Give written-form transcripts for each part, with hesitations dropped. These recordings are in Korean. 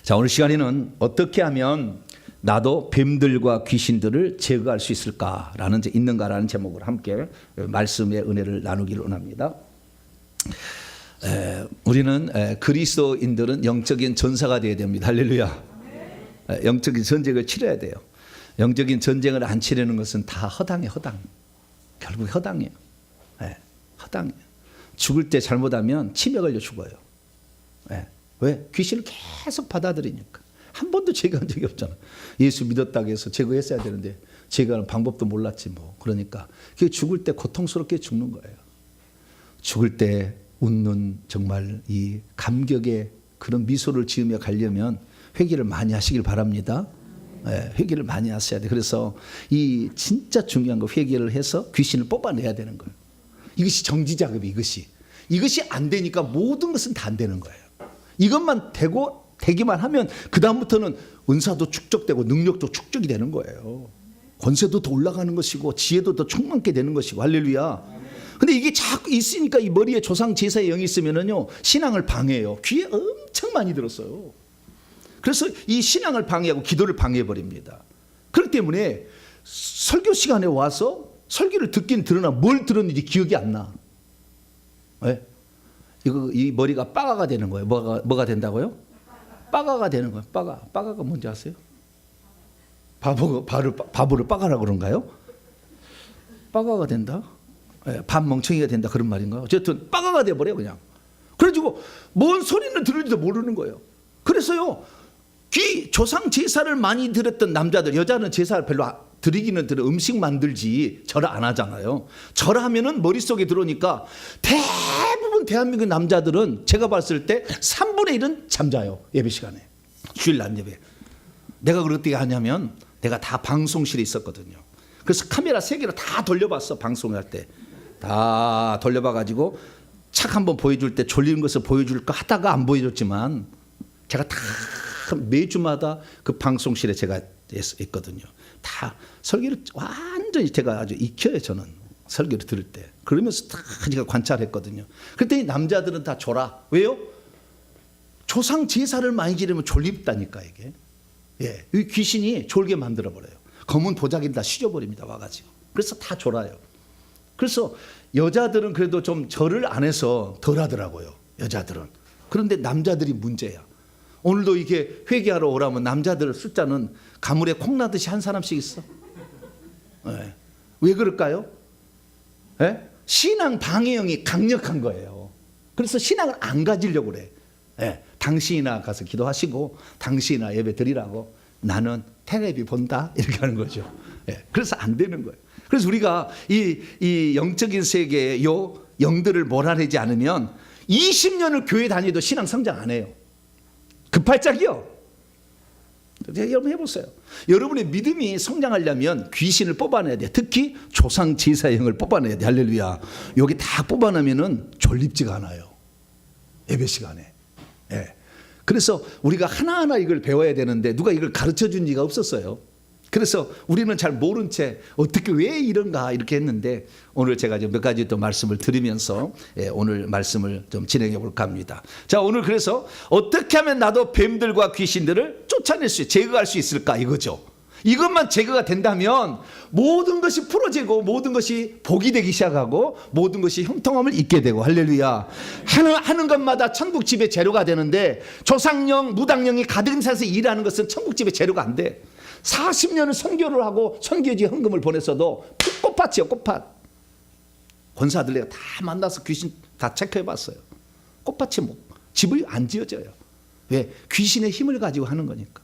자, 오늘 시간에는 어떻게 하면 나도 뱀들과 귀신들을 제거할 수 있을까라는 있는가라는 제목으로 함께 말씀의 은혜를 나누기를 원합니다. 우리는 그리스도인들은 영적인 전사가 되어야 됩니다. 할렐루야. 영적인 전쟁을 치러야 돼요. 영적인 전쟁을 안 치르는 것은 다 허당이에요. 허당. 결국 허당이에요. 허당이에요. 죽을 때 잘못하면 치매 걸려 죽어요. 왜? 귀신을 계속 받아들이니까. 한 번도 제거한 적이 없잖아. 예수 믿었다고 해서 제거했어야 되는데 제거하는 방법도 몰랐지 뭐. 그러니까 죽을 때 고통스럽게 죽는 거예요. 죽을 때 웃는 정말 이 감격의 그런 미소를 지으며 가려면 회개를 많이 하시길 바랍니다. 회개를 많이 하셔야 돼. 그래서 이 진짜 중요한 거 회개를 해서 귀신을 뽑아내야 되는 거예요. 이것이 정지작업이 이것이 안 되니까 모든 것은 다 안 되는 거예요. 이것만 되기만 하면 그 다음부터는 은사도 축적되고 능력도 축적이 되는 거예요. 권세도 더 올라가는 것이고 지혜도 더 충만케 되는 것이고. 할렐루야. 근데 이게 자꾸 있으니까 이 머리에 조상 제사의 영이 있으면은요 신앙을 방해해요. 귀에 엄청 많이 들었어요. 그래서 이 신앙을 방해하고 기도를 방해해 버립니다. 그렇기 때문에 설교 시간에 와서 설교를 듣긴 들으나 뭘 들었는지 기억이 안 나. 왜? 이 머리가 빠가가 되는 거예요. 뭐가 된다고요? 빠가가 되는 거예요. 빠가가 뭔지 아세요? 바보를 빠가라고 그런가요? 빠가가 된다? 밥 멍청이가 된다 그런 말인가요? 어쨌든 빠가가 돼버려 그냥. 그래가지고 뭔 소리는 들을지도 모르는 거예요. 그래서요 조상 제사를 많이 드렸던 남자들, 여자는 제사를 별로 드리기는 드려 음식 만들지 절을 안 하잖아요. 절하면은 머릿속에 들어오니까 대부분 대한민국 남자들은 제가 봤을 때 3분의 1은 잠자요. 예배 시간에. 주일 날 예배. 내가 그걸 어떻게 하냐면 내가 다 방송실에 있었거든요. 그래서 카메라 3개로 다 돌려봤어. 방송할 때. 다 돌려봐가지고 착 한번 보여줄 때 졸리는 것을 보여줄까 하다가 안 보여줬지만 제가 다 매주마다 그 방송실에 제가 있거든요. 다 설교를 완전히 제가 아주 익혀요. 저는 설교를 들을 때. 그러면서 다 제가 관찰했거든요. 그랬더니 남자들은 다 졸아. 왜요? 조상 제사를 많이 지르면 졸립다니까 이게. 이 귀신이 졸게 만들어버려요. 검은 보자기를 다 씌워버립니다. 와가지고. 그래서 다 졸아요. 그래서 여자들은 그래도 좀 절을 안 해서 덜 하더라고요. 여자들은. 그런데 남자들이 문제야. 오늘도 이게 회개하러 오라면 남자들 숫자는 가물에 콩 나듯이 한 사람씩 있어. 왜 그럴까요? 신앙 방해형이 강력한 거예요. 그래서 신앙을 안 가지려고 그래. 당신이나 가서 기도하시고 당신이나 예배 드리라고. 나는 텔레비 본다 이렇게 하는 거죠. 그래서 안 되는 거예요. 그래서 우리가 이 영적인 세계의 영들을 몰아내지 않으면 20년을 교회 다니도 신앙 성장 안 해요. 급발작이요. 여러분 해보세요. 여러분의 믿음이 성장하려면 귀신을 뽑아내야 돼. 특히 조상 제사의 영을 뽑아내야 돼. 할렐루야. 여기 다 뽑아내면은 졸립지가 않아요. 예배 시간에. 그래서 우리가 하나하나 이걸 배워야 되는데 누가 이걸 가르쳐 준 지가 없었어요. 그래서 우리는 잘 모른 채 어떻게 왜 이런가 이렇게 했는데 오늘 제가 몇 가지 또 말씀을 드리면서 오늘 말씀을 좀 진행해 볼까 합니다. 자, 오늘 그래서 어떻게 하면 나도 뱀들과 귀신들을 쫓아낼 수, 제거할 수 있을까 이거죠. 이것만 제거가 된다면 모든 것이 풀어지고 모든 것이 복이 되기 시작하고 모든 것이 형통함을 잊게 되고. 할렐루야. 하는 것마다 천국집의 재료가 되는데 조상령, 무당령이 가득 차서 일하는 것은 천국집의 재료가 안 돼. 40년을 선교를 하고 선교지 헌금을 보냈어도 꽃밭이요. 꽃밭. 권사들 내가 다 만나서 귀신 다 체크해 봤어요. 꽃밭이 뭐 집이 안 지어져요. 왜? 귀신의 힘을 가지고 하는 거니까.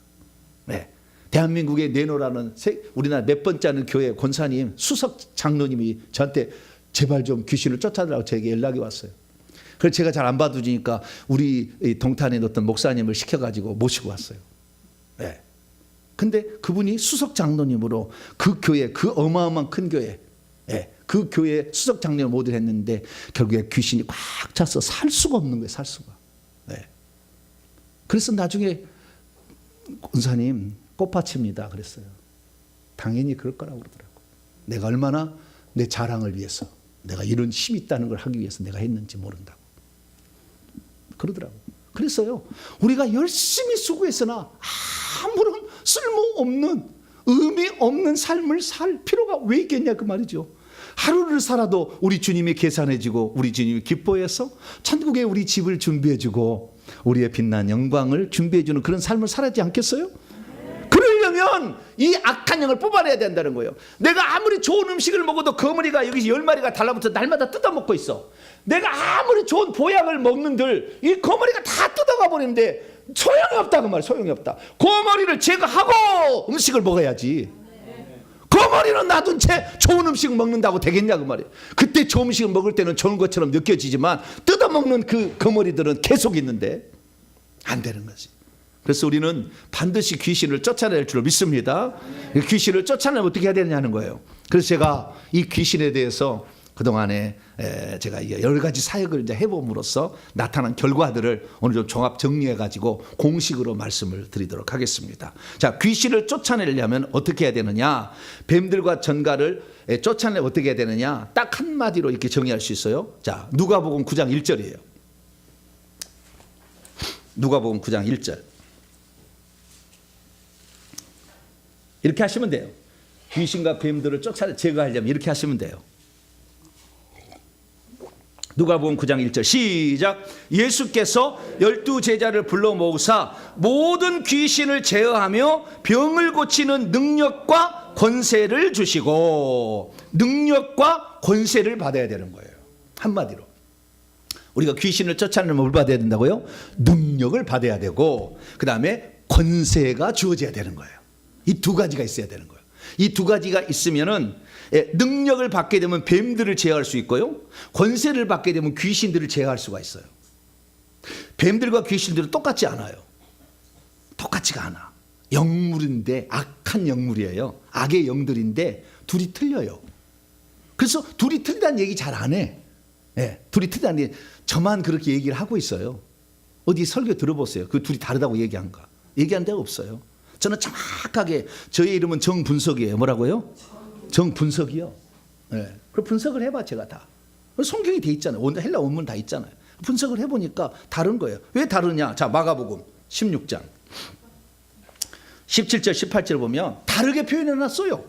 대한민국에 내놓으라는 우리나라 몇 번째 하는 교회 권사님 수석 장로님이 저한테 제발 좀 귀신을 쫓아달라고 저에게 연락이 왔어요. 그래서 제가 잘 안 받아주니까 우리 동탄에 어떤 목사님을 시켜가지고 모시고 왔어요. 근데 그분이 수석 장로님으로 그 교회, 그 어마어마한 큰 교회, 그 교회 수석 장로를 모두 했는데 결국에 귀신이 꽉 차서 살 수가 없는 거예요. 살 수가. 그래서 나중에 권사님 꽃밭입니다 그랬어요. 당연히 그럴 거라고 그러더라고요. 내가 얼마나 내 자랑을 위해서 내가 이런 힘이 있다는 걸 하기 위해서 내가 했는지 모른다고 그러더라고요. 그랬어요. 우리가 열심히 수고했으나 아무런 쓸모없는 의미 없는 삶을 살 필요가 왜 있겠냐 그 말이죠. 하루를 살아도 우리 주님이 계산해주고 우리 주님이 기뻐해서 천국에 우리 집을 준비해주고 우리의 빛난 영광을 준비해주는 그런 삶을 살아야지 않겠어요? 그러려면 이 악한 영을 뽑아내야 된다는 거예요. 내가 아무리 좋은 음식을 먹어도 거머리가 여기 10마리가 달라붙어 날마다 뜯어먹고 있어. 내가 아무리 좋은 보약을 먹는들 이 거머리가 다 뜯어가 버리는데 소용이 없다 그 말이야. 소용이 없다. 거머리를 제거하고 음식을 먹어야지. 거머리는 놔둔 채 좋은 음식 먹는다고 되겠냐 그 말이에요. 그때 좋은 음식을 먹을 때는 좋은 것처럼 느껴지지만 뜯어먹는 그 거머리들은 계속 있는데 안 되는 거지. 그래서 우리는 반드시 귀신을 쫓아낼 줄 믿습니다. 귀신을 쫓아내면 어떻게 해야 되느냐는 거예요. 그래서 제가 이 귀신에 대해서 그동안에 제가 여러 가지 사역을 이제 해봄으로써 나타난 결과들을 오늘 좀 종합 정리해가지고 공식으로 말씀을 드리도록 하겠습니다. 자, 귀신을 쫓아내려면 어떻게 해야 되느냐? 뱀들과 전갈을 쫓아내려면 어떻게 해야 되느냐? 딱 한마디로 이렇게 정의할 수 있어요. 자, 누가복음 9장 1절이에요. 누가복음 9장 1절. 이렇게 하시면 돼요. 귀신과 뱀들을 제거하려면 이렇게 하시면 돼요. 누가복음 9장 1절 시작. 예수께서 12제자를 불러 모으사 모든 귀신을 제어하며 병을 고치는 능력과 권세를 주시고, 능력과 권세를 받아야 되는 거예요. 한마디로 우리가 귀신을 쫓아내면 뭘 받아야 된다고요? 능력을 받아야 되고 그 다음에 권세가 주어져야 되는 거예요. 이 두 가지가 있어야 되는 거예요. 이 두 가지가 있으면은 능력을 받게 되면 뱀들을 제어할 수 있고요, 권세를 받게 되면 귀신들을 제어할 수가 있어요. 뱀들과 귀신들은 똑같지 않아요. 똑같지가 않아. 영물인데 악한 영물이에요. 악의 영들인데 둘이 틀려요. 그래서 둘이 틀리다는 얘기 잘 안 해. 둘이 틀리다는 얘기 저만 그렇게 얘기를 하고 있어요. 어디 설교 들어보세요. 그 둘이 다르다고 얘기한가? 얘기한 데가 없어요. 저는 정확하게 저의 이름은 정분석이에요. 뭐라고요? 정분석이요. 그 분석을 해봐 제가 다. 성경이 돼 있잖아요. 헬라 원문 다 있잖아요. 분석을 해보니까 다른 거예요. 왜 다르냐? 자, 마가복음 16장 17절 18절 보면 다르게 표현해놨어요.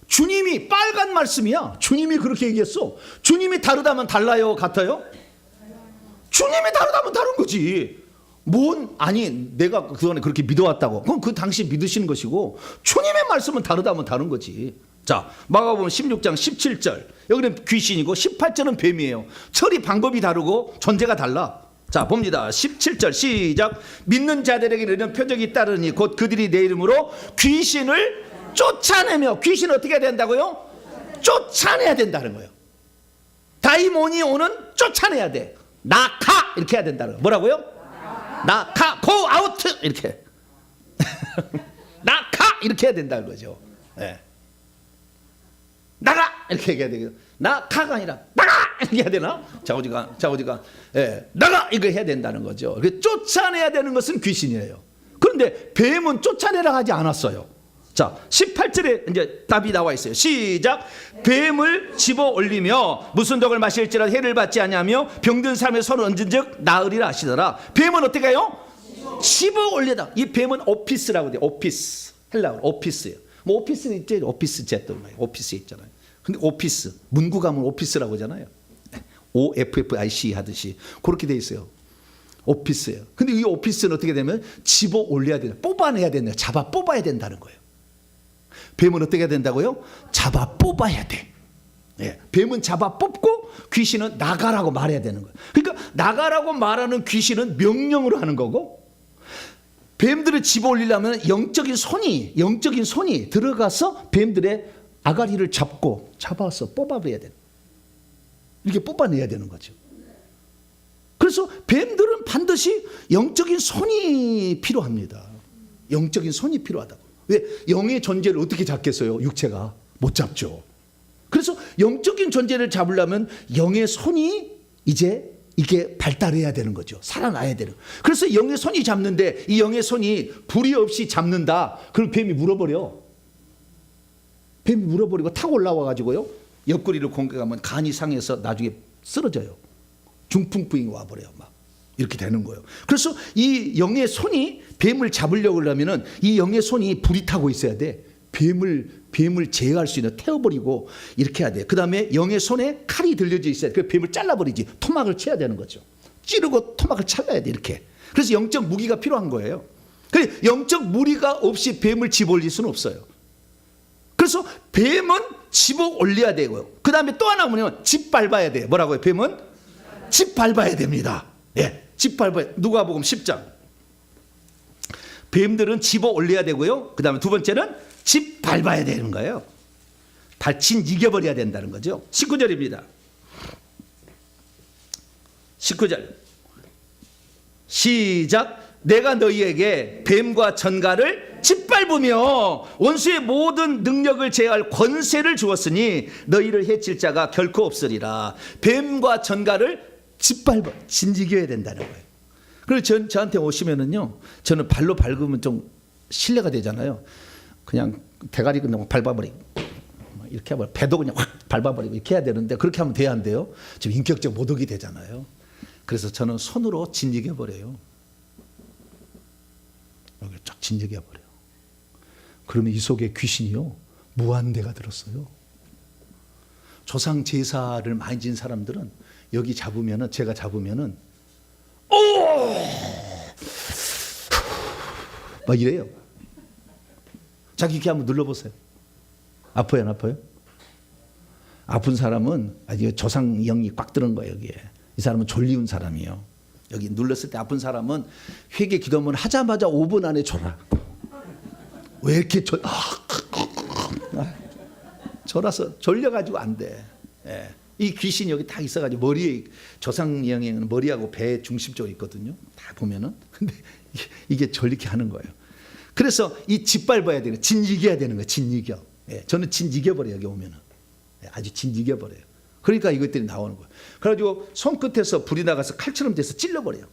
주님이 빨간 말씀이야. 주님이 그렇게 얘기했어. 주님이 다르다면 달라요? 같아요? 주님이 다르다면 다른 거지. 아니 내가 그동안에 그렇게 믿어왔다고 그럼 그 당시 믿으시는 것이고, 주님의 말씀은 다르다면 다른 거지. 자, 마가복음 16장 17절 여기는 귀신이고 18절은 뱀이에요. 처리 방법이 다르고 존재가 달라. 자, 봅니다. 17절 시작. 믿는 자들에게 이런 표적이 따르니 곧 그들이 내 이름으로 귀신을 쫓아내며, 귀신을 어떻게 해야 된다고요? 쫓아내야 된다는 거예요. 다이몬이 오는 쫓아내야 돼. 나카 이렇게 해야 된다는 거예요. 뭐라고요? 나카 고 아우트 이렇게 나카 이렇게 해야 된다는 거죠. 나가 이렇게 얘기해야 되겠죠. 나카가 아니라 나가 이렇게 해야 되나? 자오지가 나가 이거 해야 된다는 거죠. 쫓아내야 되는 것은 귀신이에요. 그런데 뱀은 쫓아내라 하지 않았어요. 자, 18절에 이제 답이 나와 있어요. 시작. 뱀을 집어 올리며 무슨 독을 마실지라 해를 받지 아니하며 병든 사람의 손을 얹은즉 나으리라 하시더라. 뱀은 어떻게 해요? 집어 올리다. 이 뱀은 오피스라고 돼요. 오피스. 헬라어 오피스예요. 뭐 오피스 있죠? 오피스 제트 오피스 있잖아요. 근데 오피스 문구 가면 오피스라고 하잖아요. OFFIC 하듯이 그렇게 돼 있어요. 오피스예요. 근데 이 오피스는 어떻게 되면 집어 올려야 된다. 뽑아내야 된다. 잡아 뽑아야 된다는 거예요. 뱀은 어떻게 해야 된다고요? 잡아 뽑아야 돼. 뱀은 잡아 뽑고 귀신은 나가라고 말해야 되는 거예요. 그러니까 나가라고 말하는 귀신은 명령으로 하는 거고, 뱀들을 집어 올리려면 영적인 손이 들어가서 뱀들의 아가리를 잡아서 뽑아내야 돼. 이렇게 뽑아내야 되는 거죠. 그래서 뱀들은 반드시 영적인 손이 필요합니다. 영적인 손이 필요하다고. 왜? 영의 존재를 어떻게 잡겠어요? 육체가 못 잡죠. 그래서 영적인 존재를 잡으려면 영의 손이 이제 이게 발달해야 되는 거죠. 살아나야 되는. 그래서 영의 손이 잡는데 이 영의 손이 불이 없이 잡는다. 그럼 뱀이 물어버려. 뱀이 물어버리고 탁 올라와 가지고요, 옆구리를 공격하면 간이 상해서 나중에 쓰러져요. 중풍병이 와버려요. 막 이렇게 되는 거예요. 그래서 이 영의 손이 뱀을 잡으려고 하려면은 이 영의 손이 불이 타고 있어야 돼. 뱀을 제어할 수 있는, 태워버리고 이렇게 해야 돼. 그 다음에 영의 손에 칼이 들려져 있어야 돼. 그 뱀을 잘라버리지. 토막을 쳐야 되는 거죠. 찌르고 토막을 잘라야 돼, 이렇게. 그래서 영적 무기가 필요한 거예요. 그래, 영적 무기가 없이 뱀을 집어올릴 수는 없어요. 그래서 뱀은 집어 올려야 되고요. 그 다음에 또 하나 뭐냐면 짓밟아야 돼요. 뭐라고요? 뱀은 짓밟아야 됩니다. 예, 짓밟아야. 누가복음 10장. 뱀들은 집어 올려야 되고요. 그 다음에 두 번째는 짓밟아야 되는 거예요. 발친 이겨버려야 된다는 거죠. 19절입니다. 19절 시작. 내가 너희에게 뱀과 전갈을 짓밟으며 원수의 모든 능력을 제어할 권세를 주었으니 너희를 해칠 자가 결코 없으리라. 뱀과 전갈을 짓밟아, 진지겨야 된다는 거예요. 그래서 저한테 오시면은요, 저는 발로 밟으면 좀 신뢰가 되잖아요. 그냥 대가리 그냥 밟아버리고 이렇게 해버려, 배도 그냥 확 밟아버리고 이렇게 해야 되는데, 그렇게 하면 돼야 안 돼요? 지금 인격적 모독이 되잖아요. 그래서 저는 손으로 진지겨버려요. 여기 쫙 진지겨버려요. 그러면 이 속에 귀신이요, 무한대가 들었어요. 조상 제사를 많이 진 사람들은 여기 잡으면은, 제가 잡으면은 오! 막 이래요. 자기 귀 한번 눌러보세요. 아파요, 안 아파요? 아픈 사람은 아주 조상 영이 꽉 들은 거예요, 여기에. 이 사람은 졸리운 사람이에요. 여기 눌렀을 때 아픈 사람은 회개 기도문 하자마자 5분 안에 졸아. 왜 이렇게 졸아서 졸려가지고 안 돼. 예. 이 귀신이 여기 다 있어가지고 머리에, 조상 영향은 머리하고 배 중심적으로 있거든요. 다 보면은. 근데 이게 졸리게 하는 거예요. 그래서 이 짓밟아야 되는, 진이겨야 되는 거예요. 진이겨. 예. 저는 진이겨버려요, 여기 오면은. 예. 아주 진이겨버려요. 그러니까 이것들이 나오는 거예요. 그래가지고 손끝에서 불이 나가서 칼처럼 돼서 찔러버려요.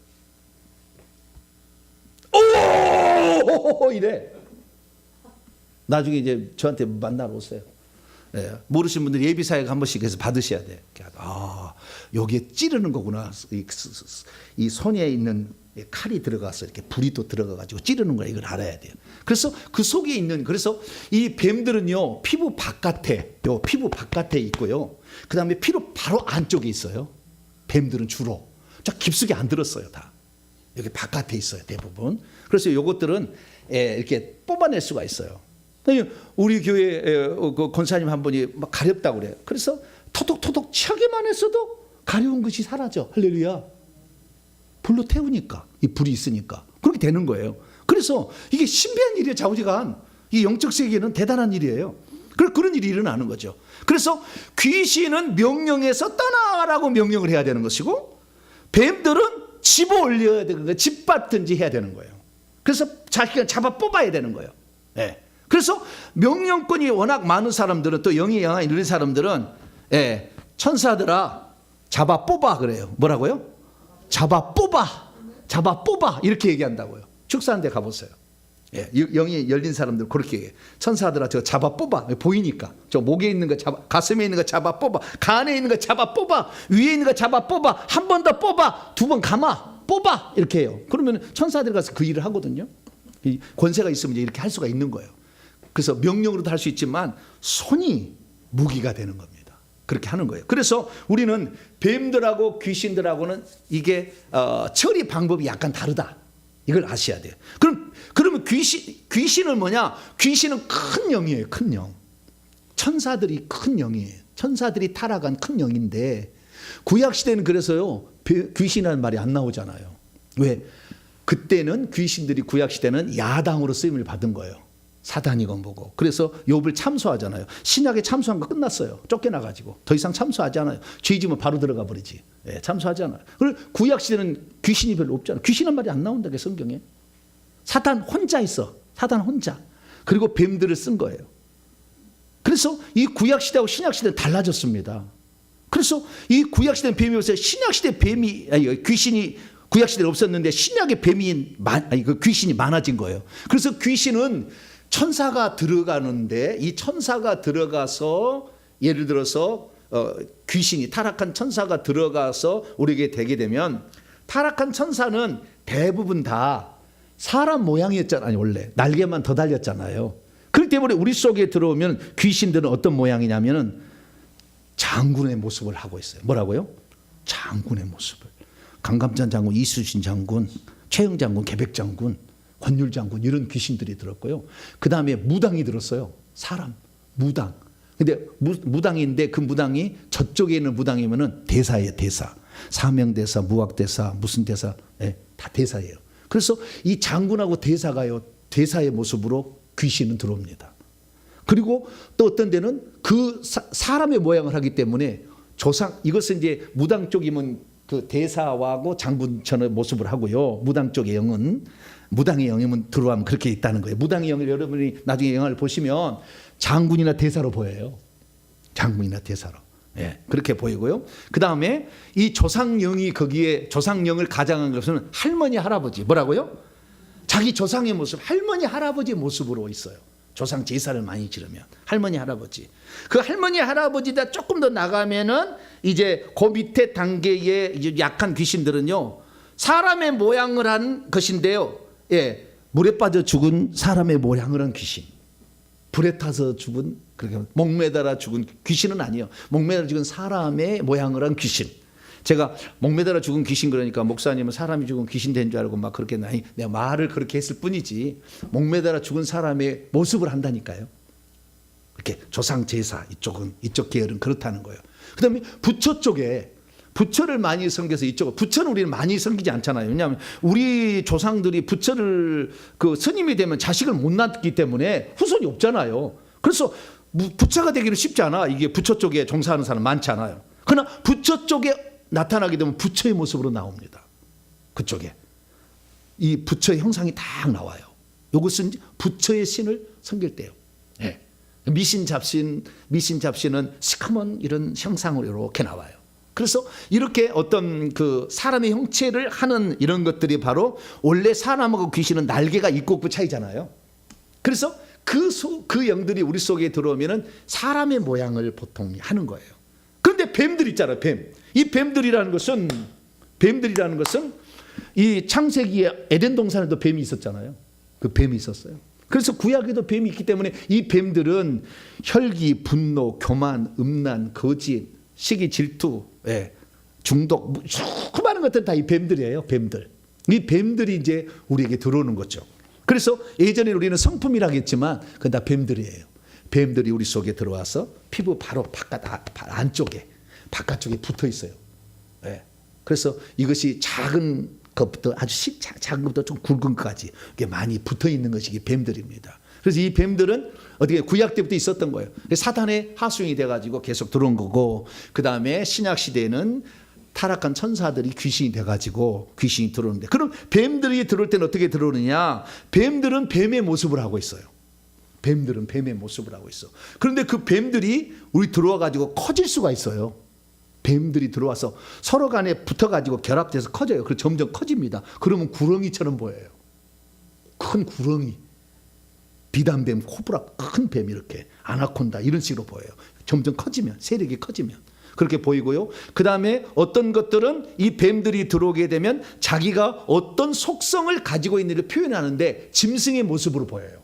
오! 이래. 나중에 이제 저한테 만나러 오세요. 예, 모르시는 분들 예비사역 한 번씩 해서 받으셔야 돼. 아, 여기에 찌르는 거구나. 이 손에 있는 칼이 들어가서 이렇게 불이 또 들어가가지고 찌르는 거야. 이걸 알아야 돼요. 그래서 그 속에 있는, 그래서 이 뱀들은요, 피부 바깥에 있고요. 그 다음에 피부 바로 안쪽에 있어요. 뱀들은 주로. 저 깊숙이 안 들었어요, 다. 여기 바깥에 있어요, 대부분. 그래서 요것들은 이렇게 뽑아낼 수가 있어요. 우리 교회 그 권사님 한 분이 막 가렵다고 그래요. 그래서 토독토독 치하기만 했어도 가려운 것이 사라져. 할렐루야. 불로 태우니까, 이 불이 있으니까 그렇게 되는 거예요. 그래서 이게 신비한 일이에요. 좌우지간 이 영적 세계는 대단한 일이에요. 그런 일이 일어나는 거죠. 그래서 귀신은 명령해서 떠나라고 명령을 해야 되는 것이고, 뱀들은 집어 올려야 되는 거예요. 짓밟든지 해야 되는 거예요. 그래서 자기가 잡아 뽑아야 되는 거예요. 네. 그래서 명령권이 워낙 많은 사람들은, 또 영이 영향이 있는 사람들은 천사들아 잡아 뽑아 그래요. 뭐라고요? 잡아 뽑아 이렇게 얘기한다고요. 축사한 데 가보세요. 영이 열린 사람들 그렇게 얘기해요. 천사들아 저 잡아 뽑아. 보이니까 저 목에 있는 거 잡아, 가슴에 있는 거 잡아 뽑아, 간에 있는 거 잡아 뽑아, 위에 있는 거 잡아 뽑아, 한 번 더 뽑아, 두 번 감아 뽑아, 이렇게 해요. 그러면 천사들이 가서 그 일을 하거든요. 이 권세가 있으면 이제 이렇게 할 수가 있는 거예요. 그래서 명령으로도 할 수 있지만 손이 무기가 되는 겁니다. 그렇게 하는 거예요. 그래서 우리는 뱀들하고 귀신들하고는 이게 처리 방법이 약간 다르다. 이걸 아셔야 돼요. 그러면 귀신은 뭐냐? 귀신은 큰 영이에요. 큰 영. 천사들이 큰 영이에요. 천사들이 타락한 큰 영인데, 구약 시대는 그래서요, 귀신이라는 말이 안 나오잖아요. 왜? 그때는 귀신들이, 구약 시대는 야당으로 쓰임을 받은 거예요. 사단이고 뭐고. 그래서 욥을 참소하잖아요. 신약에 참소한 거 끝났어요. 쫓겨나가지고 더 이상 참소하지 않아요. 죄 지면 바로 들어가 버리지. 참소하지 않아요. 그리고 구약 시대는 귀신이 별로 없잖아요. 귀신은 말이 안 나온다, 성경에. 사단 혼자 있어. 사단 혼자. 그리고 뱀들을 쓴 거예요. 그래서 이 구약 시대하고 신약 시대는 달라졌습니다. 그래서 이 구약 시대는 뱀이 없어요. 신약 시대 귀신이 구약 시대는 없었는데 신약의 귀신이 많아진 거예요. 그래서 귀신은 천사가 들어가는데, 이 천사가 들어가서, 예를 들어서 귀신이, 타락한 천사가 들어가서 우리에게 되게 되면, 타락한 천사는 대부분 다 사람 모양이었잖아요. 원래 날개만 더 달렸잖아요. 그렇기 때문에 우리 속에 들어오면 귀신들은 어떤 모양이냐면은 장군의 모습을 하고 있어요. 뭐라고요? 장군의 모습을. 강감찬 장군, 이수신 장군, 최영 장군, 계백 장군, 권율 장군 이런 귀신들이 들었고요. 그 다음에 무당이 들었어요. 사람 무당. 근데 무당인데 그 무당이 저쪽에 있는 무당이면은 대사예요. 대사. 사명대사, 무학대사, 무슨 대사, 네, 다 대사예요. 그래서 이 장군하고 대사가요, 대사의 모습으로 귀신은 들어옵니다. 그리고 또 어떤 데는 그 사람의 모양을 하기 때문에 조상, 이것은 이제 무당 쪽이면 그 대사하고 장군처럼 모습을 하고요. 무당 쪽의 영은, 무당의 영이면 들어가면 그렇게 있다는 거예요. 무당의 영을 여러분이 나중에 영화를 보시면 장군이나 대사로 보여요. 장군이나 대사로. 예, 그렇게 보이고요. 그 다음에 이 조상영이 거기에 조상영을 가장한 것은 할머니, 할아버지. 뭐라고요? 자기 조상의 모습, 할머니, 할아버지 모습으로 있어요. 조상 제사를 많이 지르면 할머니, 할아버지. 그 할머니, 할아버지다 조금 더 나가면은 이제 그 밑에 단계의 이제 약한 귀신들은요, 사람의 모양을 한 것인데요. 예, 물에 빠져 죽은 사람의 모양을 한 귀신. 불에 타서 죽은, 그렇게 목매달아 죽은 귀신은 아니에요. 목매달아 죽은 사람의 모양을 한 귀신. 제가 목매달아 죽은 귀신 그러니까 목사님은 사람이 죽은 귀신 된 줄 알고 막 그렇게 내가 말을 그렇게 했을 뿐이지, 목매달아 죽은 사람의 모습을 한다니까요. 이렇게 조상 제사 이쪽은, 이쪽 계열은 그렇다는 거예요. 그다음에 부처 쪽에, 부처를 많이 섬겨서 이쪽, 부처는 우리는 많이 섬기지 않잖아요. 왜냐하면 우리 조상들이 부처를 그 스님이 되면 자식을 못 낳기 때문에 후손이 없잖아요. 그래서 부처가 되기는 쉽지 않아. 이게 부처 쪽에 종사하는 사람 많지 않아요. 그러나 부처 쪽에 나타나게 되면 부처의 모습으로 나옵니다. 그쪽에 이 부처의 형상이 딱 나와요. 이것은 부처의 신을 섬길 때요. 네. 미신잡신은 시커먼 이런 형상으로 이렇게 나와요. 그래서 이렇게 어떤 그 사람의 형체를 하는 이런 것들이 바로, 원래 사람하고 귀신은 날개가 있고 없고 차이잖아요. 그래서 그 영들이 우리 속에 들어오면은 사람의 모양을 보통 하는 거예요. 그런데 뱀들 있잖아요. 뱀. 이 뱀들이라는 것은 이 창세기에 에덴 동산에도 뱀이 있었잖아요. 그 뱀이 있었어요. 그래서 구약에도 뱀이 있기 때문에 이 뱀들은 혈기, 분노, 교만, 음란, 거짓, 시기, 질투, 예, 중독, 수많은 것들 다 이 뱀들이에요. 뱀들. 이 뱀들이 이제 우리에게 들어오는 거죠. 그래서 예전에 우리는 성품이라고 했지만 그건 다 뱀들이에요. 뱀들이 우리 속에 들어와서 피부 바로 안쪽에, 바깥쪽에 붙어 있어요. 예. 그래서 이것이 작은 것부터 아주 작은 것부터 좀 굵은 것까지 이게 많이 붙어 있는 것이 이게 뱀들입니다. 그래서 이 뱀들은 어떻게 구약 때부터 있었던 거예요. 사탄의 하수인이 돼가지고 계속 들어온 거고, 그 다음에 신약 시대에는 타락한 천사들이 귀신이 돼가지고 귀신이 들어오는데, 그럼 뱀들이 들어올 때는 어떻게 들어오느냐? 뱀들은 뱀의 모습을 하고 있어요. 뱀들은 뱀의 모습을 하고 있어. 그런데 그 뱀들이 우리 들어와가지고 커질 수가 있어요. 뱀들이 들어와서 서로 간에 붙어가지고 결합돼서 커져요. 그래서 점점 커집니다. 그러면 구렁이처럼 보여요. 큰 구렁이. 비단뱀, 코브라, 큰 뱀, 이렇게 아나콘다 이런 식으로 보여요. 점점 커지면, 세력이 커지면 그렇게 보이고요. 그 다음에 어떤 것들은 이 뱀들이 들어오게 되면 자기가 어떤 속성을 가지고 있는지를 표현하는데 짐승의 모습으로 보여요.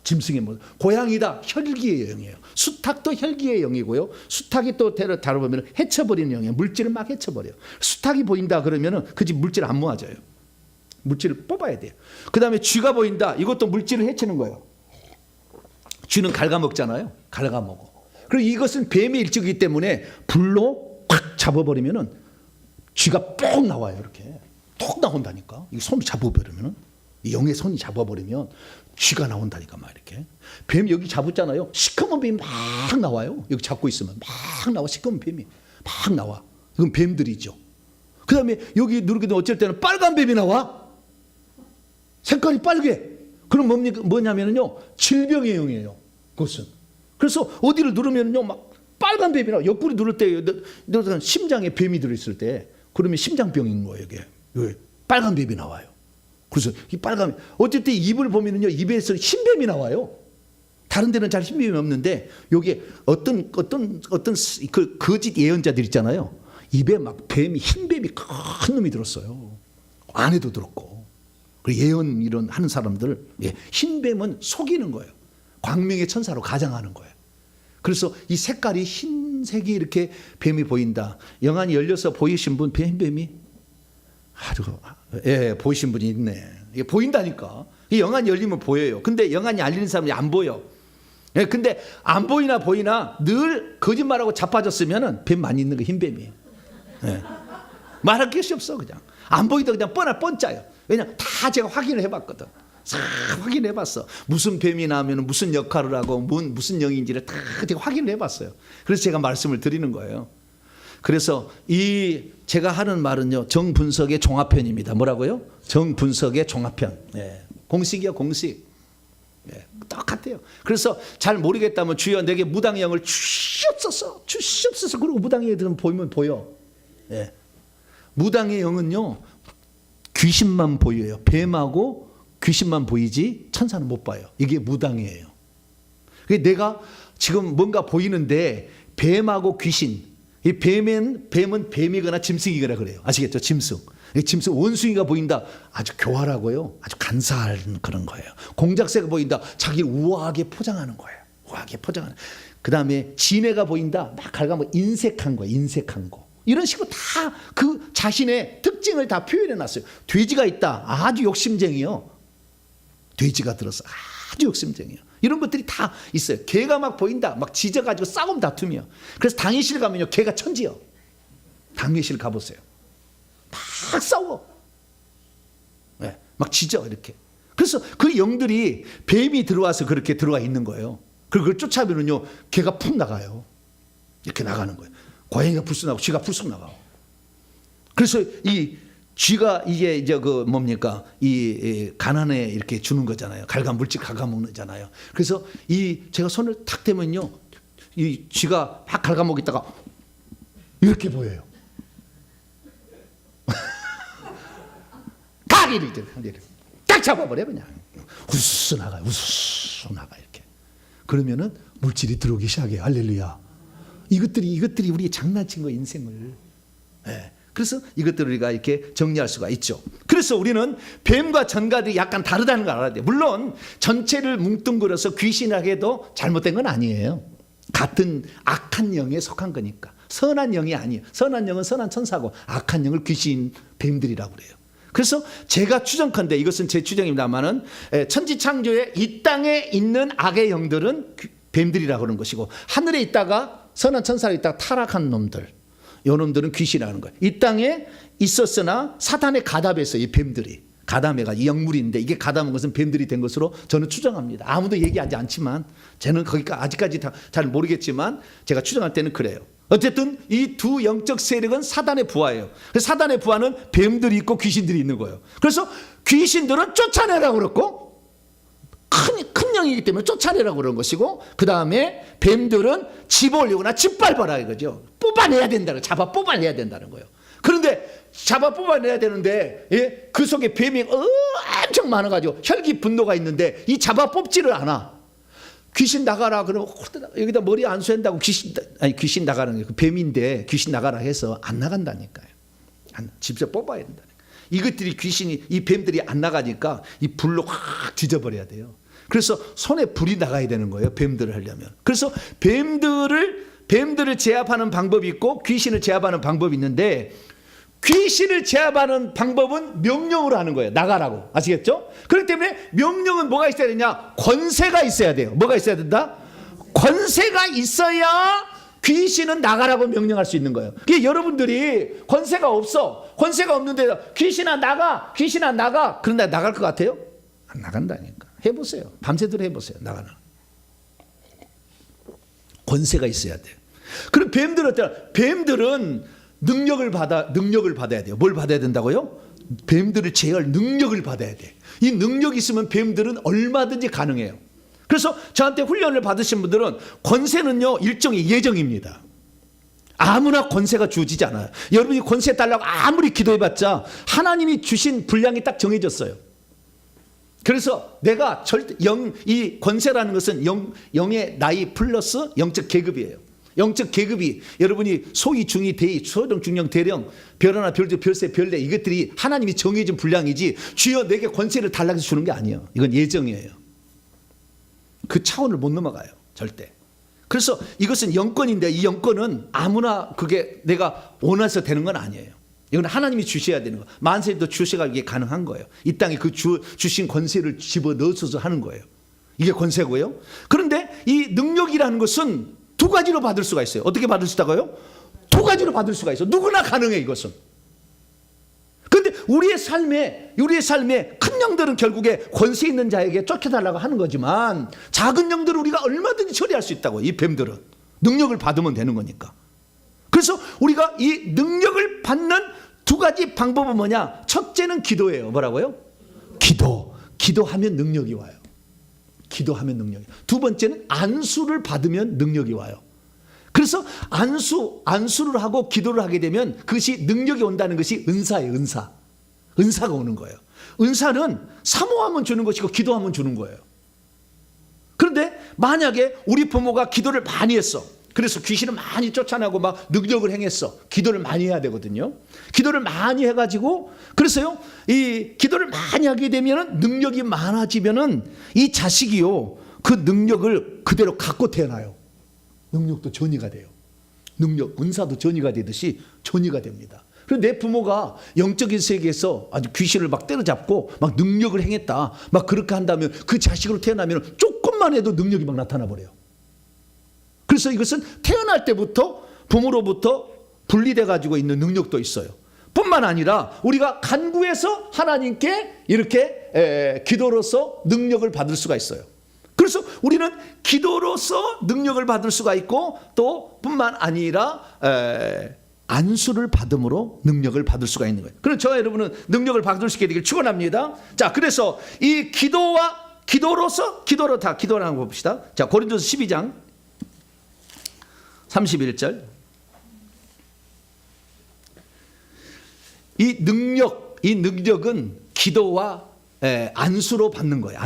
짐승의 모습. 고양이다, 혈기의 영이에요. 수탉도 혈기의 영이고요. 수탉이 또 다뤄보면 해쳐버리는 영이에요. 물질을 막 해쳐버려요. 수탉이 보인다 그러면은 그 집 물질 안 모아져요. 물질을 뽑아야 돼요. 그 다음에 쥐가 보인다. 이것도 물질을 해치는 거예요. 쥐는 갉아먹잖아요. 갉아먹어. 그리고 이것은 뱀의 일찍이기 때문에 불로 팍 잡아버리면은 쥐가 뽕 나와요. 이렇게 톡 나온다니까. 이 손을 잡아버리면은, 이 영의 손이 잡아버리면 쥐가 나온다니까. 막 이렇게 뱀 여기 잡았잖아요. 시커먼 뱀이 막 나와요. 여기 잡고 있으면 막 나와. 시커먼 뱀이 막 나와. 이건 뱀들이죠. 그 다음에 여기 누르게 되면 어쩔 때는 빨간 뱀이 나와. 색깔이 빨개. 그럼 뭐냐면요, 질병의 영이에요. 그것은. 그래서 어디를 누르면요, 막 빨간 뱀이 나와. 옆구리 누를 때, 심장에 뱀이 들어있을 때, 그러면 심장병인 거예요, 이게. 빨간 뱀이 나와요. 그래서 이 빨간, 어쨌든 입을 보면요, 입에서 흰뱀이 나와요. 다른 데는 잘 흰뱀이 없는데, 여기에 어떤 그 거짓 예언자들 있잖아요. 입에 막 뱀이, 흰뱀이 큰 놈이 들었어요. 아내도 들었고. 그리고 예언 이런 하는 사람들, 흰 뱀은 속이는 거예요. 광명의 천사로 가장하는 거예요. 그래서 이 색깔이 흰색이 이렇게 뱀이 보인다. 영안이 열려서 보이신 분, 뱀이 아주 보이신 분이 있네. 이게 보인다니까. 이 영안이 열리면 보여요. 근데 영안이 열리는 사람이 안 보여. 근데 안 보이나 보이나 늘 거짓말하고 자빠졌으면은 뱀 많이 있는 거 흰 뱀이에요. 말할 것이 없어. 그냥 안 보이다 그냥 뻔짜요. 왜냐 다 제가 확인을 해봤거든. 싹 확인해봤어. 무슨 뱀이 나오면 무슨 역할을 하고 무슨 영인지를 다 제가 확인을 해봤어요. 그래서 제가 말씀을 드리는 거예요. 그래서 이 제가 하는 말은요, 정분석의 종합편입니다. 뭐라고요? 정분석의 종합편. 공식이요, 공식. 똑같아요. 그래서 잘 모르겠다면 주여 내게 무당의 영을 주시옵소서. 그리고 무당의 영을 보이면 보여. 무당의 영은요, 귀신만 보여요. 뱀하고 귀신만 보이지 천사는 못 봐요. 이게 무당이에요. 내가 지금 뭔가 보이는데 뱀하고 귀신, 이 뱀은 뱀이거나 짐승이거나 그래요. 아시겠죠? 짐승 원숭이가 보인다. 아주 교활하고요, 아주 간사한 그런 거예요. 공작새가 보인다. 자기를 우아하게 포장하는 거예요. 우아하게 포장하는. 그 다음에 지네가 보인다. 막 갉아먹고 인색한 거예요. 인색한 거. 이런 식으로 다 그 자신의 특징을 다 표현해 놨어요. 돼지가 있다. 아주 욕심쟁이요. 돼지가 들어서 아주 욕심쟁이요. 이런 것들이 다 있어요. 개가 막 보인다. 막 짖어가지고 싸움 다툼이요. 그래서 당회실 가면요, 개가 천지요. 당회실 가보세요. 막 싸워. 막 짖어 이렇게. 그래서 그 영들이 뱀이 들어와서 그렇게 들어와 있는 거예요. 그걸 쫓아보면요, 개가 푹 나가요. 이렇게 나가는 거예요. 고양이가 불쑥 나가고 쥐가 불쑥 나가고. 그래서 이 쥐가 이게 이제 그 뭡니까, 이 가난에 이렇게 주는 거잖아요. 물질 갉아먹는잖아요. 그래서 이 제가 손을 탁 대면요, 이 쥐가 막 갉아먹다가 이렇게 보여요. 가리를 딱 잡아버려 그냥. 우스스 나가요. 우스스 나가 이렇게. 그러면은 물질이 들어오기 시작해요. 할렐루야. 이것들이 우리 장난친 거 인생을. 그래서 이것들을 우리가 이렇게 정리할 수가 있죠. 그래서 우리는 뱀과 전갈이 약간 다르다는 걸 알아야 돼요. 물론 전체를 뭉뚱그려서 귀신이라고 해도 잘못된 건 아니에요. 같은 악한 영에 속한 거니까. 선한 영이 아니에요. 선한 영은 선한 천사고, 악한 영을 귀신, 뱀들이라고 그래요. 그래서 제가 추정컨대, 이것은 제 추정입니다만은, 천지창조에 이 땅에 있는 악의 영들은 뱀들이라고 그러는 것이고, 하늘에 있다가 선한 천사가 있다가 타락한 놈들, 요 놈들은 귀신이라는 거예요. 이 땅에 있었으나 사탄의 가담에서 이 뱀들이, 가담해가 이 영물인데 이게 가담한 것은 뱀들이 된 것으로 저는 추정합니다. 아무도 얘기하지 않지만, 저는 거기까지 아직까지 잘 모르겠지만 제가 추정할 때는 그래요. 어쨌든 이 두 영적 세력은 사단의 부하예요. 그래서 사단의 부하는 뱀들이 있고 귀신들이 있는 거예요. 그래서 귀신들은 쫓아내라고 그랬고, 큰 영이기 때문에 쫓아내라고 그런 것이고, 그 다음에 뱀들은 집어올리거나 짓밟아라 이거죠. 뽑아내야 된다는, 잡아 뽑아내야 된다는 거예요. 그런데 잡아 뽑아내야 되는데, 그 속에 뱀이 엄청 많아가지고 혈기 분노가 있는데 이 잡아 뽑지를 않아. 귀신 나가라 그러면 여기다 머리 안 쇠한다고 귀신 나가는 게 그 뱀인데 귀신 나가라 해서 안 나간다니까요. 직접 뽑아야 된다니까. 이것들이 귀신이, 이 뱀들이 안 나가니까 이 불로 확 뒤져버려야 돼요. 그래서 손에 불이 나가야 되는 거예요, 뱀들을 하려면. 그래서 뱀들을 제압하는 방법이 있고 귀신을 제압하는 방법이 있는데, 귀신을 제압하는 방법은 명령으로 하는 거예요. 나가라고. 아시겠죠? 그렇기 때문에 명령은 뭐가 있어야 되냐? 권세가 있어야 돼요. 뭐가 있어야 된다? 권세가 있어야 귀신은 나가라고 명령할 수 있는 거예요. 그게 여러분들이 권세가 없어. 권세가 없는데 귀신아 나가, 귀신아 나가. 그런데 나갈 것 같아요? 안 나간다니까. 해보세요. 밤새도록 해보세요. 나가는. 권세가 있어야 돼요. 그럼 뱀들은 어때요? 뱀들은 능력을 받아야 돼요. 뭘 받아야 된다고요? 뱀들을 제어할 능력을 받아야 돼. 이 능력이 있으면 뱀들은 얼마든지 가능해요. 그래서 저한테 훈련을 받으신 분들은 권세는요, 일종의 예정입니다. 아무나 권세가 주어지지 않아요. 여러분이 권세 달라고 아무리 기도해봤자 하나님이 주신 분량이 딱 정해졌어요. 그래서 내가 이 권세라는 것은 영의 나이 플러스 영적 계급이에요. 영적 계급이 여러분이 소위, 중위, 대위, 초령, 중령, 대령, 별하나, 별두, 별세, 별내 이것들이 하나님이 정해준 분량이지 주여 내게 권세를 달라고 해서 주는 게 아니에요. 이건 예정이에요. 그 차원을 못 넘어가요. 절대. 그래서 이것은 영권인데 이 영권은 아무나 그게 내가 원해서 되는 건 아니에요. 이건 하나님이 주셔야 되는 거. 만세도 주셔가 이게 가능한 거예요. 이 땅에 그 주신 권세를 집어넣어서 하는 거예요. 이게 권세고요. 그런데 이 능력이라는 것은 두 가지로 받을 수가 있어요. 어떻게 받을 수 있다고요? 두 가지로 받을 수가 있어요. 누구나 가능해 이것은. 그런데 우리의 삶에 큰 영들은 결국에 권세 있는 자에게 쫓겨달라고 하는 거지만 작은 영들은 우리가 얼마든지 처리할 수 있다고. 이 뱀들은 능력을 받으면 되는 거니까. 그래서 우리가 이 능력을 받는 두 가지 방법은 뭐냐? 첫째는 기도예요. 뭐라고요? 기도하면 능력이 와요. 기도하면 능력이. 두 번째는 안수를 받으면 능력이 와요. 그래서 안수를 하고 기도를 하게 되면 그것이 능력이 온다는 것이 은사예요. 은사가 오는 거예요. 은사는 사모하면 주는 것이고 기도하면 주는 거예요. 그런데 만약에 우리 부모가 기도를 많이 했어. 그래서 귀신을 많이 쫓아내고 막 능력을 행했어. 기도를 많이 해야 되거든요. 기도를 많이 해가지고 그래서요, 이 기도를 많이 하게 되면 능력이 많아지면은 이 자식이요, 그 능력을 그대로 갖고 태어나요. 능력도 전이가 돼요. 은사도 전이가 되듯이 전이가 됩니다. 그리고 내 부모가 영적인 세계에서 아주 귀신을 막 때려잡고 막 능력을 행했다, 막 그렇게 한다면 그 자식으로 태어나면 조금만 해도 능력이 막 나타나 버려요. 그래서 이것은 태어날 때부터 부모로부터 분리돼 가지고 있는 능력도 있어요. 뿐만 아니라 우리가 간구해서 하나님께 이렇게 기도로서 능력을 받을 수가 있어요. 그래서 우리는 기도로서 능력을 받을 수가 있고 또 뿐만 아니라 안수를 받음으로 능력을 받을 수가 있는 거예요. 그래서 저와 여러분은 능력을 받을 수 있게 되길 축원합니다. 자, 그래서 이 기도로 다 기도를 한번 봅시다. 자, 고린도서 12장 31절. 이 능력은 기도와 안수로 받는 거예요.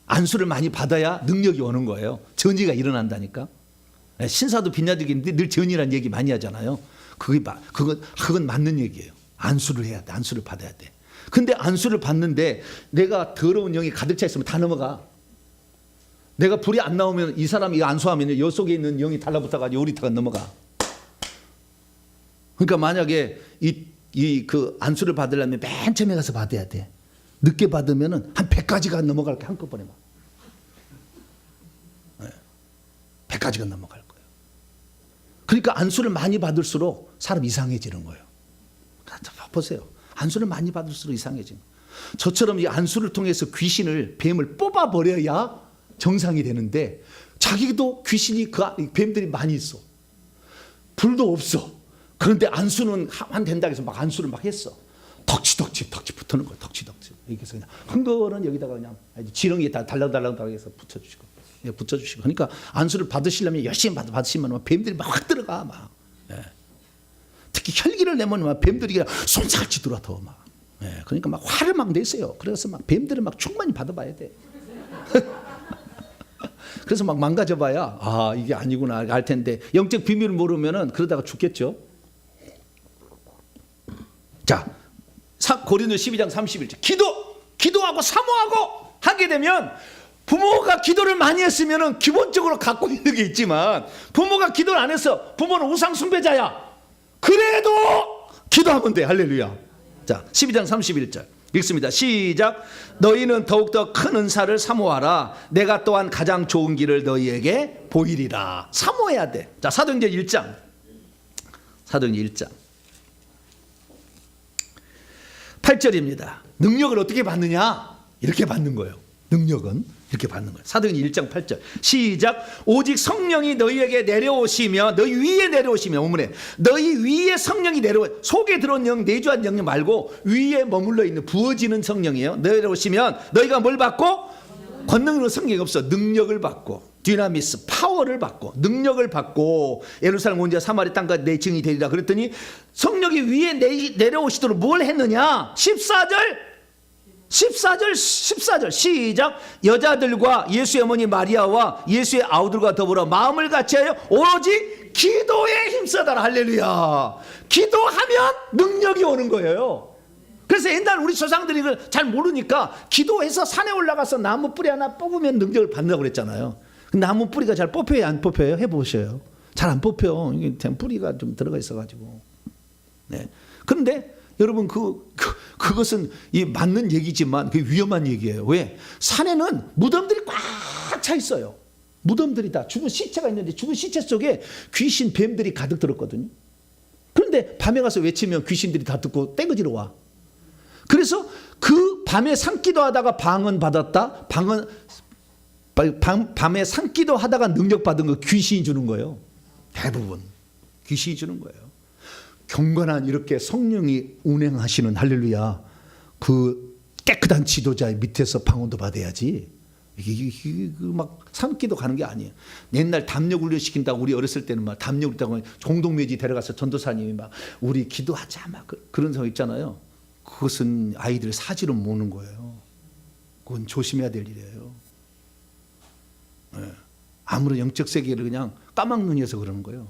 안수를 많이 받아야 능력이 오는 거예요. 전이가 일어난다니까. 신사도 빈야들인데 늘 전이라는 얘기 많이 하잖아요. 그건 맞는 얘기예요. 안수를 해야 돼. 안수를 받아야 돼. 근데 안수를 받는데 내가 더러운 영이 가득 차 있으면 다 넘어가. 내가 불이 안 나오면 이 사람이 안수하면 여 속에 있는 영이 달라붙어가지고 우리타가 넘어가. 그러니까 만약에 그 안수를 받으려면 맨 처음에 가서 받아야 돼. 늦게 받으면은 한 100가지가 넘어갈 거야. 한꺼번에 막. 100가지가 넘어갈 거예요. 그러니까 안수를 많이 받을수록 사람 이상해지는 거예요. 보세요. 안수를 많이 받을수록 이상해지는 거예요. 저처럼 이 안수를 통해서 뱀을 뽑아버려야 정상이 되는데 자기도 귀신이 뱀들이 많이 있어. 불도 없어. 그런데 안수는 된다고 해서 막 안수를 막 했어. 덕지 붙는 거야. 덕지. 이렇게 해서 그냥 한 거는 여기다가 그냥 지렁이에 달랑달랑 해서 붙여주시고. 그러니까 안수를 받으시려면 열심히 받으시면 뱀들이 막 확 들어가 막. 특히 혈기를 내면 막 뱀들이 그냥 손살치 들어와 더 막. 그러니까 막 화를 막 내세요. 그래서 막 뱀들을 막 충분히 받아봐야 돼. 그래서 막 망가져봐야 이게 아니구나 알 텐데 영적 비밀을 모르면은 그러다가 죽겠죠. 자, 고린도 12장 31절. 기도하고 사모하고 하게 되면 부모가 기도를 많이 했으면은 기본적으로 갖고 있는 게 있지만 부모가 기도를 안 해서 부모는 우상 숭배자야. 그래도 기도하면 돼. 할렐루야. 자, 12장 31절. 읽습니다. 시작. 너희는 더욱더 큰 은사를 사모하라. 내가 또한 가장 좋은 길을 너희에게 보이리라. 사모해야 돼. 자, 사도행전 1장 8절입니다. 능력을 어떻게 받느냐? 이렇게 받는 거예요. 능력은 이렇게 받는 거예요. 사도행전 1장 8절. 시작. 오직 성령이 너희에게 내려오시며 너희 위에 내려오시며 오문에 너희 위에 성령이 속에 들어온 영, 내주한 영역 말고 위에 머물러 있는 부어지는 성령이에요. 내려오시면 너희가 뭘 받고? 권능으로 성경이 없어. 능력을 받고 디나미스 파워를 받고 능력을 받고 예루살렘 온 자 사마리 땅까지 내 증인이 되리라. 그랬더니 성령이 위에 내려오시도록 뭘 했느냐? 14절 14절 시작. 여자들과 예수의 어머니 마리아와 예수의 아우들과 더불어 마음을 같이하여 오로지 기도에 힘쓰다라. 할렐루야. 기도하면 능력이 오는 거예요. 그래서 옛날 우리 조상들이 이걸 잘 모르니까 기도해서 산에 올라가서 나무 뿌리 하나 뽑으면 능력을 받는다고 그랬잖아요. 나무 뿌리가 잘 뽑혀요, 안 뽑혀요? 해보셔요. 잘 안 뽑혀. 이게 뿌리가 좀 들어가 있어가지고. 네. 그런데 여러분 그것은 이 맞는 얘기지만 그게 위험한 얘기예요. 왜? 산에는 무덤들이 꽉 차 있어요. 무덤들이 다 죽은 시체가 있는데 죽은 시체 속에 귀신 뱀들이 가득 들었거든요. 그런데 밤에 가서 외치면 귀신들이 다 듣고 떼거지로 와. 그래서 그 밤에 산기도 하다가 방언 받았다. 밤에 산기도 하다가 능력 받은 거 귀신이 주는 거예요. 대부분 귀신이 주는 거예요. 경건한 이렇게 성령이 운행하시는 할렐루야 그 깨끗한 지도자의 밑에서 방언도 받아야지. 이게 막 산기도 가는 게 아니에요. 옛날 담력 훈련 시킨다고 우리 어렸을 때는 막 담력 있다고 공동묘지 데려가서 전도사님이 막 우리 기도하자 막 그런 상황 있잖아요. 그것은 아이들 사지로 모는 거예요. 그건 조심해야 될 일이에요. 네. 아무런 영적 세계를 그냥 까막눈이어서 그러는 거예요.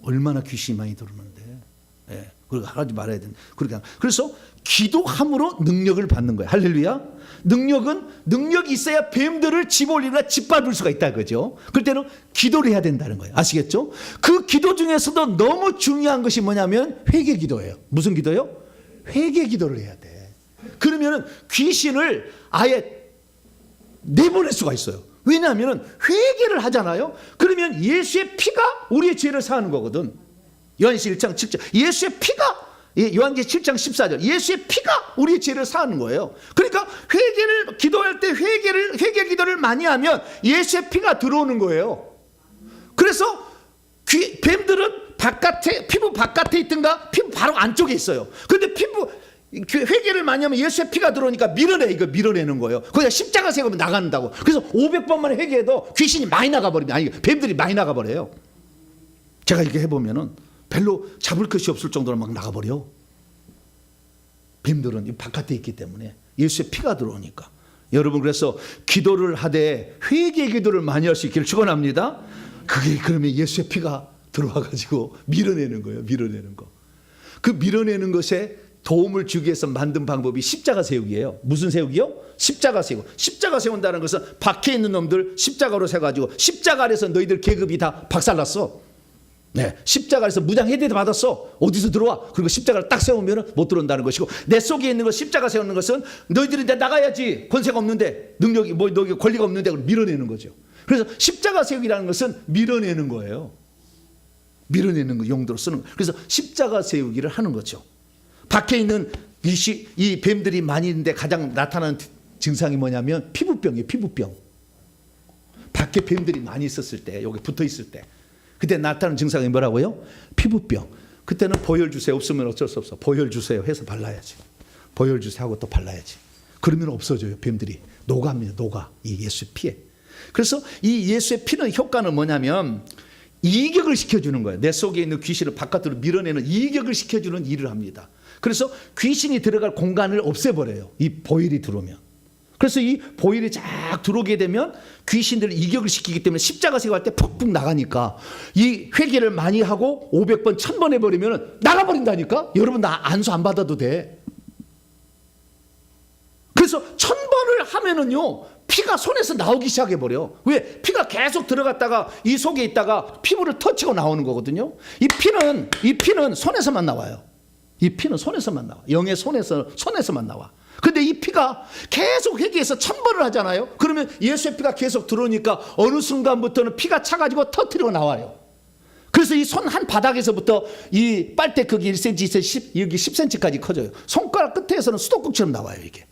얼마나 귀신이 많이 들어오는데. 네. 그렇게 하지 말아야 된다. 그래서 기도함으로 능력을 받는 거예요. 할렐루야. 능력이 있어야 뱀들을 집어올리거나 짓밟을 수가 있다 그죠. 그럴 때는 기도를 해야 된다는 거예요. 아시겠죠? 그 기도 중에서도 너무 중요한 것이 뭐냐면 회개 기도예요. 무슨 기도요? 회개 기도를 해야 돼. 그러면 귀신을 아예 내보낼 수가 있어요. 왜냐하면 회개를 하잖아요. 그러면 예수의 피가 우리의 죄를 사하는 거거든. 요한계시록 1장 7절 예수의 피가 요한계시록 7장 14절 예수의 피가 우리의 죄를 사하는 거예요. 그러니까 회개를 기도할 때 회개 기도를 많이 하면 예수의 피가 들어오는 거예요. 그래서 뱀들은 피부 바깥에 있든가 피부 바로 안쪽에 있어요. 그런데 회개를 많이 하면 예수의 피가 들어오니까 밀어내는 거예요. 거기다 십자가 세우면 나간다고. 그래서 500번만 회개해도 귀신이 많이 나가버립니다. 아니 뱀들이 많이 나가버려요. 제가 이렇게 해보면은 별로 잡을 것이 없을 정도로 막 나가버려. 뱀들은 바깥에 있기 때문에 예수의 피가 들어오니까. 여러분 그래서 기도를 하되 회개 기도를 많이 할 수 있기를 축원합니다. 그게 그러면 예수의 피가 들어와가지고 밀어내는 거예요. 밀어내는 거. 그 밀어내는 것에 도움을 주기 위해서 만든 방법이 십자가 세우기예요. 무슨 세우기요? 십자가 세우고. 십자가 세운다는 것은 밖에 있는 놈들 십자가로 세가지고 십자가 아래서 너희들 계급이 다 박살났어. 네, 십자가 아래서 무장 해대 받았어. 어디서 들어와? 그리고 십자가를 딱 세우면 못 들어온다는 것이고 내 속에 있는 것 십자가 세우는 것은 너희들이 나가야지 권세가 없는데 능력이 너희 권리가 없는데 그걸 밀어내는 거죠. 그래서 십자가 세우기라는 것은 밀어내는 거예요. 밀어내는 거 용도로 쓰는 거예요. 그래서 십자가 세우기를 하는 거죠. 밖에 있는 이 뱀들이 많이 있는데 가장 나타나는 증상이 뭐냐면 피부병이에요. 피부병. 밖에 뱀들이 많이 있었을 때 여기 붙어 있을 때 그때 나타나는 증상이 뭐라고요? 피부병. 그때는 보혈 주세요. 없으면 어쩔 수 없어. 보혈 주세요 해서 발라야지. 보혈 주세요 하고 또 발라야지. 그러면 없어져요. 뱀들이 녹아입니다. 녹아. 이 예수의 피에. 그래서 이 예수의 피는 효과는 뭐냐면 이격을 시켜주는 거예요. 내 속에 있는 귀신을 바깥으로 밀어내는 이격을 시켜주는 일을 합니다. 그래서 귀신이 들어갈 공간을 없애버려요. 이 보혈이 들어오면. 그래서 이 보혈이 쫙 들어오게 되면 귀신들을 이격을 시키기 때문에 십자가 세워할 때 푹푹 나가니까 이 회개를 많이 하고 500번 1000번 해버리면 나가버린다니까. 여러분 나 안수 안 받아도 돼. 그래서 1000번을 하면은요 피가 손에서 나오기 시작해버려. 왜? 피가 계속 들어갔다가 이 속에 있다가 피부를 터치고 나오는 거거든요. 이 피는 손에서만 나와요. 이 피는 손에서만 나와. 영의 손에서만 나와. 근데 이 피가 계속 회개해서 1000번을 하잖아요. 그러면 예수의 피가 계속 들어오니까 어느 순간부터는 피가 차가지고 터뜨리고 나와요. 그래서 이 손 한 바닥에서부터 이 빨대 크기 1cm, 여기 10cm까지 커져요. 손가락 끝에서는 수도꼭지처럼 나와요. 이게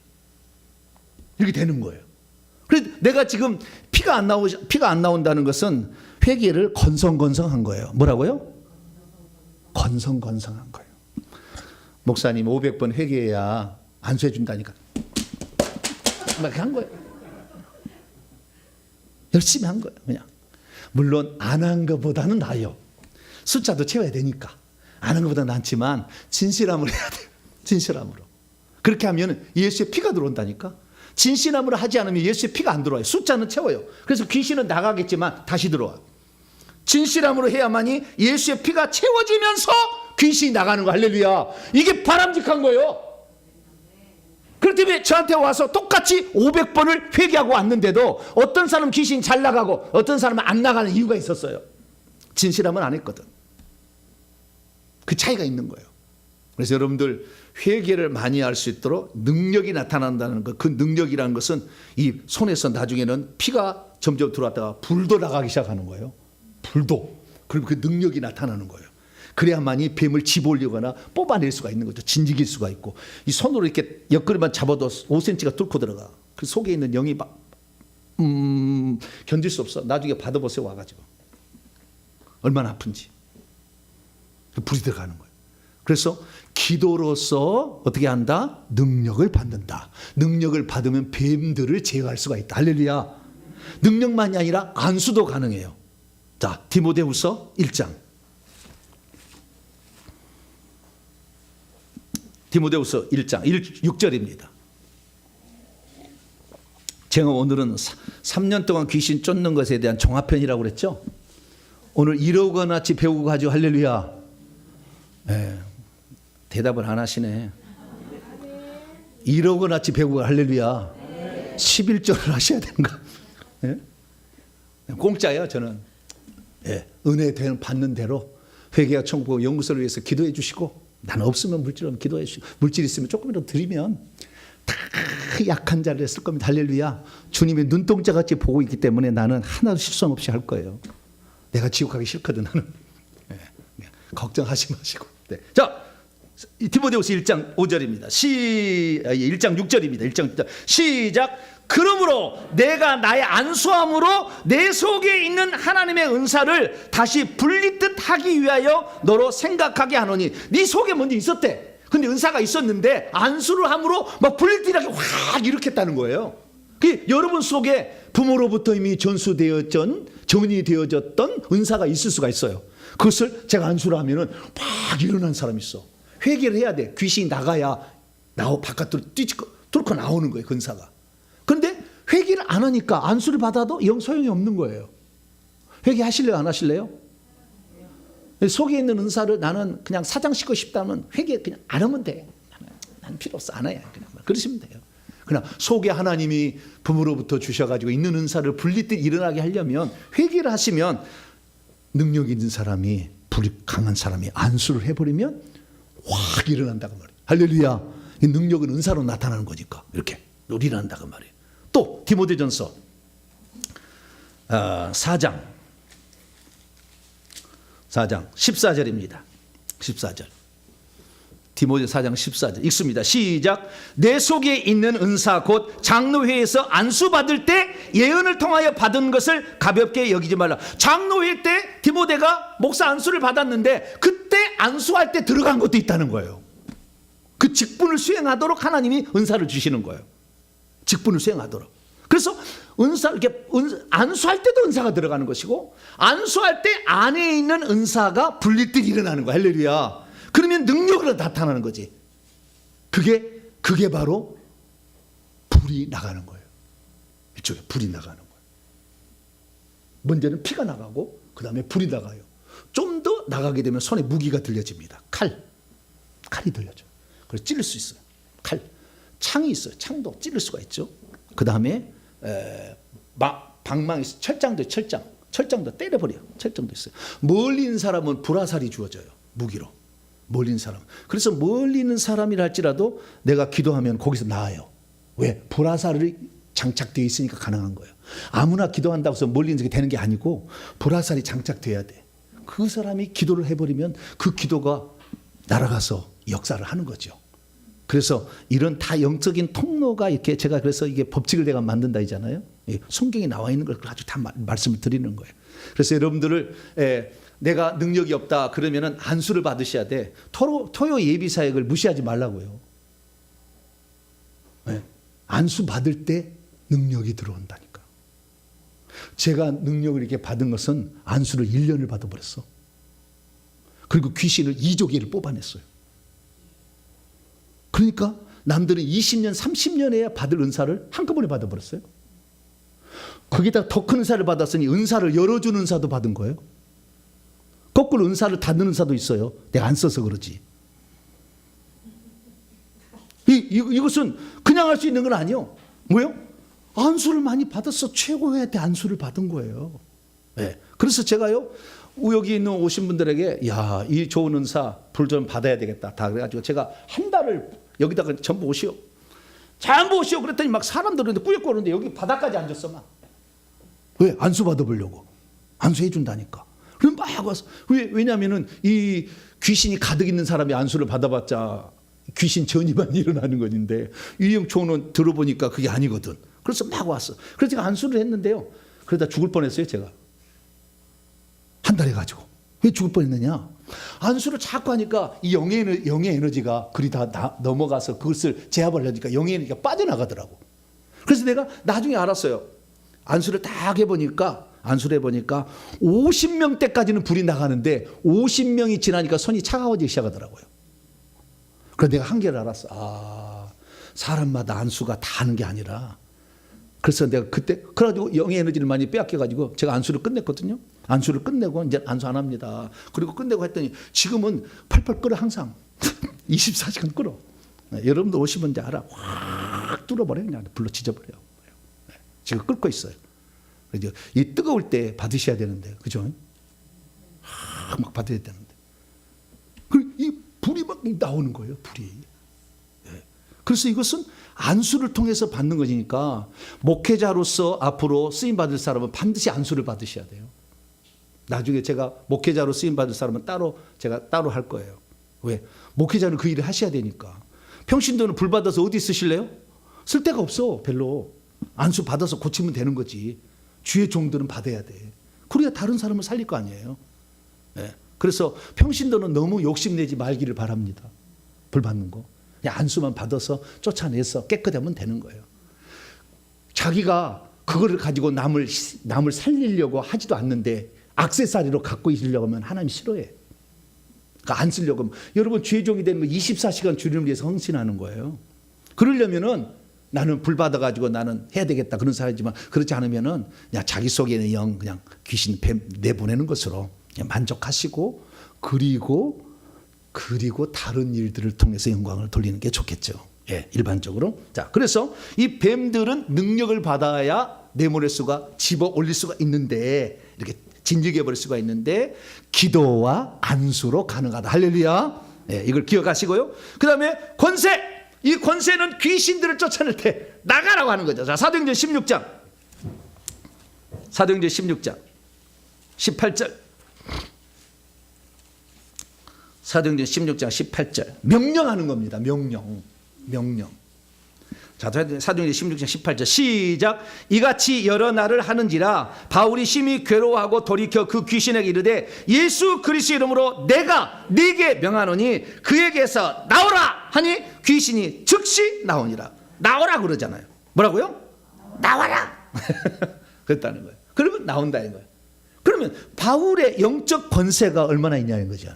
이렇게 되는 거예요. 그래서 내가 지금 피가 안 나온다는 것은 회개를 건성건성한 거예요. 뭐라고요? 건성건성한 거예요. 목사님 500번 회개해야 안수해 준다니까 막 한 거예요. 열심히 한 거예요. 그냥 물론 안 한 것보다는 나아요. 숫자도 채워야 되니까 안 한 것보다 낫지만 진실함으로 해야 돼요. 진실함으로. 그렇게 하면 예수의 피가 들어온다니까. 진실함으로 하지 않으면 예수의 피가 안 들어와요. 숫자는 채워요. 그래서 귀신은 나가겠지만 다시 들어와. 진실함으로 해야만이 예수의 피가 채워지면서 귀신이 나가는 거. 할렐루야. 이게 바람직한 거예요. 그렇기 때문에 저한테 와서 똑같이 500번을 회개하고 왔는데도 어떤 사람은 귀신이 잘 나가고 어떤 사람은 안 나가는 이유가 있었어요. 진실함은 안 했거든. 그 차이가 있는 거예요. 그래서 여러분들 회개를 많이 할 수 있도록 능력이 나타난다는 것, 그 능력이라는 것은 이 손에서 나중에는 피가 점점 들어왔다가 불도 나가기 시작하는 거예요. 불도. 그리고 그 능력이 나타나는 거예요. 그래야만이 뱀을 집어올리거나 뽑아낼 수가 있는 거죠. 진직일 수가 있고. 이 손으로 이렇게 옆구리만 잡아도 5cm가 뚫고 들어가. 그 속에 있는 영이 막 견딜 수 없어. 나중에 받아보세요. 와가지고 얼마나 아픈지. 불이 들어가는 거예요. 그래서 기도로서 어떻게 한다? 능력을 받는다. 능력을 받으면 뱀들을 제어할 수가 있다. 할렐루야. 능력만이 아니라 안수도 가능해요. 자, 디모데후서 1장. 디모데후서 1장 6절입니다. 제가 오늘은 3년 동안 귀신 쫓는 것에 대한 종합편이라고 그랬죠. 오늘 이러고나치 배우고 가죠. 할렐루야. 네, 대답을 안 하시네. 이러고나치 배우고 할렐루야. 11절을 하셔야 되는 거. 네? 공짜예요. 저는 은혜 받는 대로 회개와 청구 연구소를 위해서 기도해 주시고, 나는 없으면 물질은 기도해 주시고, 물질 있으면 조금이라도 드리면 다 약한 자를 쓸 겁니다. 할렐루야. 주님이 눈동자같이 보고 있기 때문에 나는 하나도 실수 없이 할 거예요. 내가 지옥 가기 싫거든. 나는. 걱정하지 마시고. 네. 자, 디모데후서 1장 5절입니다. 1장 6절입니다. 1장 6절. 시작. 그러므로 내가 나의 안수함으로 내 속에 있는 하나님의 은사를 다시 불리듯 하기 위하여 너로 생각하게 하노니. 네 속에 먼저 있었대. 근데 은사가 있었는데 안수를 함으로 막 불리듯하게 확 일으켰다는 거예요. 그 여러분 속에 부모로부터 이미 전이 되어졌던 은사가 있을 수가 있어요. 그것을 제가 안수를 하면은 막 일어난 사람이 있어. 회개를 해야 돼. 귀신이 나가야 바깥으로 뚫고 나오는 거예요. 근사가. 그런데 회개를 안 하니까 안수를 받아도 영 소용이 없는 거예요. 회개하실래요? 안 하실래요? 속에 있는 은사를 나는 그냥 사장시키고 싶다면 회개 그냥 안 하면 돼. 나는 필요 없어. 안 해야 그냥 그러시면 돼요. 그러나 속에 하나님이 부모로부터 주셔가지고 있는 은사를 불리듯 일어나게 하려면 회개를 하시면 능력 있는 사람이, 불이 강한 사람이 안수를 해버리면 확 일어난다고 말이에요. 할렐루야. 이 능력은 은사로 나타나는 거니까 이렇게 일어난다고 말이에요. 또 디모데전서 4장 14절입니다. 14절. 디모데 4장 14절 읽습니다. 시작. 내 속에 있는 은사 곧 장로회에서 안수받을 때 예언을 통하여 받은 것을 가볍게 여기지 말라. 장로회 때 디모데가 목사 안수를 받았는데 그때 안수할 때 들어간 것도 있다는 거예요. 그 직분을 수행하도록 하나님이 은사를 주시는 거예요. 직분을 수행하도록. 그래서 안수할 때도 은사가 들어가는 것이고, 안수할 때 안에 있는 은사가 불릴 일어나는 거예요. 할렐루야. 그러면 능력으로 나타나는 거지. 그게 바로 불이 나가는 거예요. 이쪽에 불이 나가는 거예요. 먼저는 피가 나가고 그 다음에 불이 나가요. 좀 더 나가게 되면 손에 무기가 들려집니다. 칼이 들려져요. 그래서 찌를 수 있어요. 창이 있어요. 창도 찌를 수가 있죠. 그 다음에 방망이, 철장도 때려버려요. 철장도 있어요. 멀리 있는 사람은 불화살이 주어져요. 무기로. 멀리 있는 사람. 그래서 멀리 있는 사람이라 할지라도 내가 기도하면 거기서 나아요. 왜? 불화살이 장착되어 있으니까 가능한 거예요. 아무나 기도한다고 해서 멀리 있는 게 되는 게 아니고 불화살이 장착돼야 돼. 그 사람이 기도를 해버리면 그 기도가 날아가서 역사를 하는 거죠. 그래서 이런 다 영적인 통로가 이렇게 제가 그래서 이게 법칙을 내가 만든다 했잖아요. 성경에 나와 있는 걸 아주 다 말씀을 드리는 거예요. 그래서 여러분들을 내가 능력이 없다 그러면은 안수를 받으셔야 돼. 토요 예비 사역을 무시하지 말라고요. 안수 받을 때 능력이 들어온다니까. 제가 능력을 이렇게 받은 것은 안수를 1년을 받아버렸어. 그리고 귀신을 2조개를 뽑아냈어요. 그러니까 남들은 20년, 30년에야 받을 은사를 한꺼번에 받아버렸어요. 거기다 더 큰 은사를 받았으니 은사를 열어주는 은사도 받은 거예요. 거꾸로 은사를 닫는 은사도 있어요. 내가 안 써서 그러지. 이것은 그냥 할 수 있는 건 아니에요. 뭐요? 안수를 많이 받았어. 최고의 때 안수를 받은 거예요. 네. 그래서 제가요, 여기 있는 오신 분들에게, 야, 이 좋은 은사 불 좀 받아야 되겠다. 다 그래가지고 제가 한 달을 여기다가 전부 오시오. 전부 오시오. 그랬더니 막 사람들은 꾸역꾸역는데 여기 바닥까지 앉았어, 막. 왜? 안수 받아보려고. 안수해 준다니까. 그럼 막 와서. 왜냐면은 이 귀신이 가득 있는 사람이 안수를 받아봤자 귀신 전이만 일어나는 건데, 유영초는 들어보니까 그게 아니거든. 그래서 막 왔어. 그래서 제가 안수를 했는데요. 그러다 죽을 뻔했어요, 제가. 한 달 해가지고. 왜 죽을 뻔했느냐? 안수를 자꾸 하니까 이 영의 에너지가 그리 다 넘어가서 그것을 제압을 하니까 영의 에너지가 빠져나가더라고. 그래서 내가 나중에 알았어요. 안수를 딱 해보니까 50명대까지는 불이 나가는데 50명이 지나니까 손이 차가워지기 시작하더라고요. 그래서 내가 한계를 알았어. 아, 사람마다 안수가 다 하는 게 아니라. 그래서 내가 그때 그래가지고 영의 에너지를 많이 빼앗겨가지고 제가 안수를 끝냈거든요. 안수를 끝내고 이제 안수 안 합니다. 그리고 끝내고 했더니 지금은 펄펄 끓어 항상 24시간 끓어. 여러분들 오시면 이제 알아. 확 뚫어버려 그냥 불로 지져버려. 지금 끓고 있어요. 그래서 이 뜨거울 때 받으셔야 되는데, 그죠? 막 받아야 되는데. 이 불이 막 나오는 거예요, 불이. 그래서 이것은 안수를 통해서 받는 것이니까 목회자로서 앞으로 쓰임 받을 사람은 반드시 안수를 받으셔야 돼요. 나중에 제가 목회자로 쓰임 받을 사람은 제가 따로 할 거예요. 왜? 목회자는 그 일을 하셔야 되니까. 평신도는 불 받아서 어디 쓰실래요? 쓸 데가 없어, 별로. 안수 받아서 고치면 되는 거지. 주의 종들은 받아야 돼. 그래야 다른 사람을 살릴 거 아니에요. 네. 그래서 평신도는 너무 욕심내지 말기를 바랍니다. 불 받는 거. 그냥 안수만 받아서 쫓아내서 깨끗하면 되는 거예요. 자기가 그거를 가지고 남을 살리려고 하지도 않는데 액세서리로 갖고 있으려고 하면 하나님 싫어해. 그러니까 안 쓰려고 하면, 여러분 주의 종이 되는 거 24시간 주님을 위해서 헌신하는 거예요. 그러려면은 나는 불 받아가지고 나는 해야 되겠다 그런 사람이지만, 그렇지 않으면은 그냥 자기 속에 있는 영 그냥 귀신 뱀 내보내는 것으로 그냥 만족하시고, 그리고 다른 일들을 통해서 영광을 돌리는 게 좋겠죠. 예, 일반적으로. 자, 그래서 이 뱀들은 능력을 받아야 내보낼 수가, 집어 올릴 수가 있는데, 이렇게 진즉해 버릴 수가 있는데, 기도와 안수로 가능하다. 할렐루야. 예, 이걸 기억하시고요. 그 다음에 권세. 이 권세는 귀신들을 쫓아낼 때 나가라고 하는 거죠. 자, 사도행전 16장 18절. 사도행전 16장 18절. 명령하는 겁니다. 명령. 자, 사도행전 16장 18절 시작. 이같이 여러 날을 하는지라 바울이 심히 괴로워하고 돌이켜 그 귀신에게 이르되 예수 그리스도 이름으로 내가 네게 명하노니 그에게서 나오라 하니 귀신이 즉시 나오니라. 나오라 그러잖아요. 뭐라고요? 나와라. 그랬다는 거예요. 그러면 나온다는 거예요. 그러면 바울의 영적 권세가 얼마나 있냐는 거죠.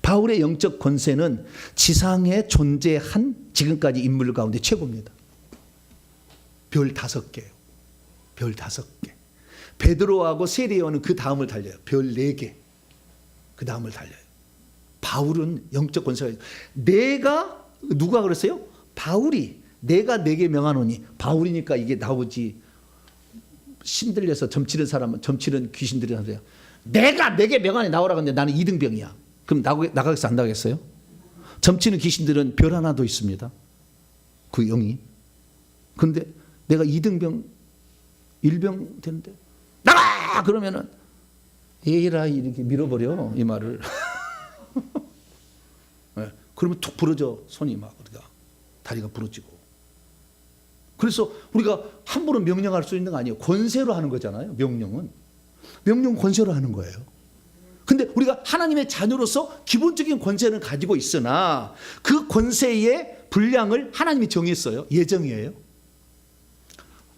바울의 영적 권세는 지상에 존재한 지금까지 인물 가운데 최고입니다. 별 5개예요. 별 5개. 베드로하고 세리요는 그 다음을 달려요. 별 4개. 그 다음을 달려요. 바울은 영적 권세가 있어요. 누가 그랬어요? 바울이 내가 내게 명하노니, 바울이니까 이게 나오지. 신들려서 점치는 사람은, 점치는 귀신들이 하세요. 내가 내게 명하니 나오라 근데 나는 2등병이야. 그럼 나가겠어 안 나가겠어요? 점치는 귀신들은 별 하나도 있습니다. 그 영이. 그런데 내가 2등병 1병 되는데 나가! 그러면은 에라 이렇게 밀어버려 이 말을. 네. 그러면 툭 부러져 손이 막 우리가 다리가 부러지고. 그래서 우리가 함부로 명령할 수 있는 거 아니에요. 권세로 하는 거잖아요. 명령 권세로 하는 거예요. 근데 우리가 하나님의 자녀로서 기본적인 권세는 가지고 있으나 그 권세의 분량을 하나님이 정했어요. 예정이에요.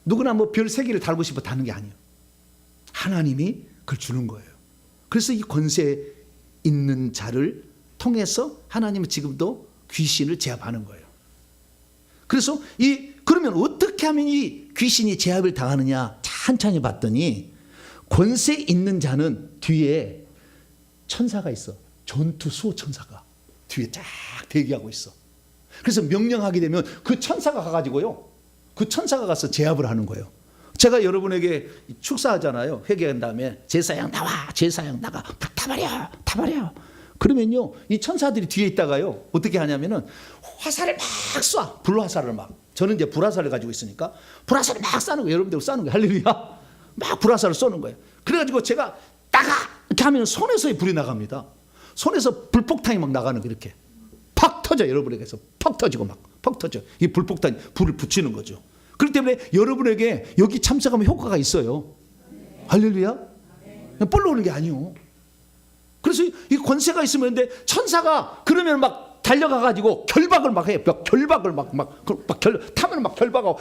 누구나 뭐 별 3개를 달고 싶어 다는 게 아니에요. 하나님이 그걸 주는 거예요. 그래서 이 권세 있는 자를 통해서 하나님은 지금도 귀신을 제압하는 거예요. 그래서 그러면 어떻게 하면 이 귀신이 제압을 당하느냐 천천히 봤더니 권세 있는 자는 뒤에 천사가 있어. 전투 수호 천사가 뒤에 쫙 대기하고 있어. 그래서 명령하게 되면 그 천사가 가가지고요. 그 천사가 가서 제압을 하는 거예요. 제가 여러분에게 축사하잖아요. 회개한 다음에 제사장 나와, 제사장 나가, 불 타버려, 타버려. 그러면요, 이 천사들이 뒤에 있다가요, 어떻게 하냐면은 화살을 막 쏴. 불화살을 막. 저는 이제 불화살을 가지고 있으니까 불화살을 막 쏘는 거예요. 여러분들 쏘는 거예요. 할렐루야. 막 불화살을 쏘는 거예요. 그래가지고 제가 나가! 이렇게 하면 손에서의 불이 나갑니다. 손에서 불폭탄이 막 나가는 거 이렇게. 팍 터져, 여러분에게서. 팍 터지고 막. 팍 터져. 이 불폭탄이 불을 붙이는 거죠. 그렇기 때문에 여러분에게 여기 참석하면 효과가 있어요. 할렐루야. 그냥 뻘로 오는 게 아니요. 그래서 이 권세가 있으면 되는데 천사가 그러면 막 달려가가지고 결박을 막 해. 결박을 타면 막 결박하고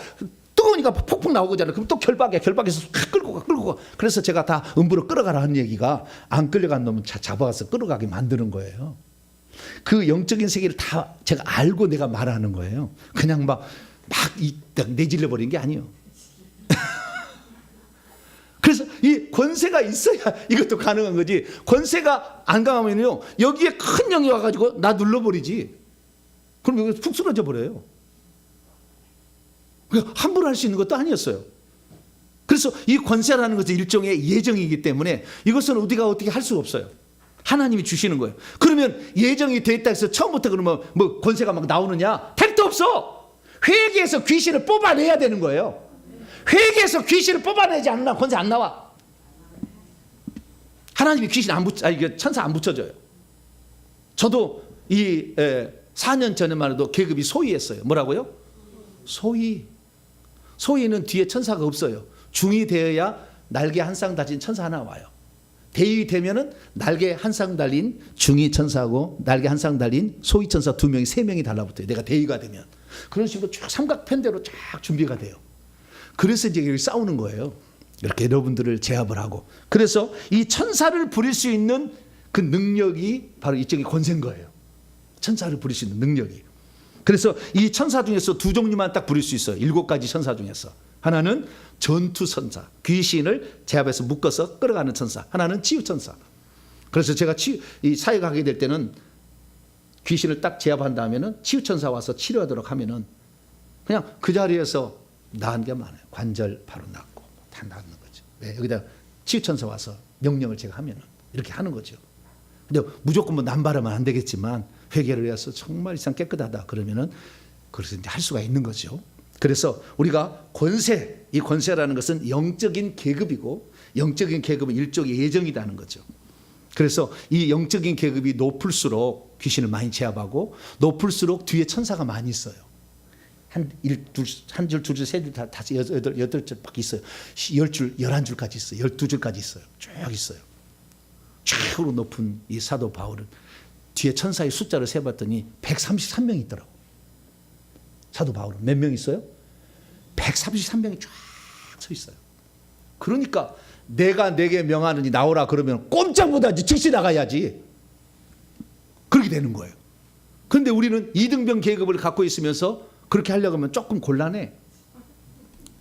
뜨거우니까 폭풍 나오잖아요. 그럼 또 결박해서 끌고 가. 그래서 제가 다 음부로 끌어가라 하는 얘기가 안 끌려간 놈은 잡아가서 끌어가게 만드는 거예요. 그 영적인 세계를 다 제가 알고 내가 말하는 거예요. 그냥 막 내질러 버린 게 아니에요. 그래서 이 권세가 있어야 이것도 가능한 거지. 권세가 안 강하면요, 여기에 큰 영이 와가지고 나 눌러버리지. 그럼 여기 푹 쓰러져 버려요. 함부로 할 수 있는 것도 아니었어요. 그래서 이 권세라는 것은 일종의 예정이기 때문에 이것은 우리가 어떻게 할 수가 없어요. 하나님이 주시는 거예요. 그러면 예정이 됐다 해서 처음부터 그러면 뭐 권세가 막 나오느냐? 택도 없어. 회개해서 귀신을 뽑아내야 되는 거예요. 회개해서 귀신을 뽑아내지 않으면 권세 안 나와. 하나님이 천사 안 붙여줘요. 저도 4년 전에만 해도 계급이 소위였어요. 뭐라고요? 소위는 뒤에 천사가 없어요. 중이 되어야 날개 한 쌍 달린 천사 하나 와요. 대위 되면은 날개 한 쌍 달린 중위 천사하고 날개 한 쌍 달린 소위 천사 2명이 3명이 달라붙어요. 내가 대위가 되면. 그런 식으로 쭉 삼각편대로 쫙 준비가 돼요. 그래서 이제 여기 싸우는 거예요. 이렇게 여러분들을 제압을 하고. 그래서 이 천사를 부릴 수 있는 그 능력이 바로 이쪽에 권세인 거예요. 천사를 부릴 수 있는 능력이. 그래서 이 천사 중에서 2종류만 딱 부릴 수 있어요. 7가지 천사 중에서. 하나는 전투 천사, 귀신을 제압해서 묶어서 끌어가는 천사. 하나는 치유 천사. 그래서 제가 이 사회가 하게 될 때는 귀신을 딱 제압한 다음에는 치유 천사 와서 치료하도록 하면은 그냥 그 자리에서 나은 게 많아요. 관절 바로 낫고 다 낫는 거죠. 네, 여기다 치유 천사 와서 명령을 제가 하면은 이렇게 하는 거죠. 근데 무조건 뭐 남바르면 안 되겠지만 회개를 해서 정말 이상 깨끗하다 그러면은 그래서 이제 할 수가 있는 거죠. 그래서 우리가 이 권세라는 것은 영적인 계급이고 영적인 계급은 일종의 예정이라는 거죠. 그래서 이 영적인 계급이 높을수록 귀신을 많이 제압하고 높을수록 뒤에 천사가 많이 있어요. 한 줄, 두 줄, 세 줄, 다섯, 여덟 줄밖에 있어요. 10줄, 11줄까지 있어요. 12줄까지 있어요. 쭉 있어요. 최고로 높은 이 사도 바울은 뒤에 천사의 숫자를 세봤더니 133명이 있더라고. 사도 바울은 몇 명 있어요? 133명이 쫙 서 있어요. 그러니까 내가 내게 명하느니 나오라 그러면 꼼짝 못하지. 즉시 나가야지. 그렇게 되는 거예요. 그런데 우리는 이등병 계급을 갖고 있으면서 그렇게 하려고 하면 조금 곤란해.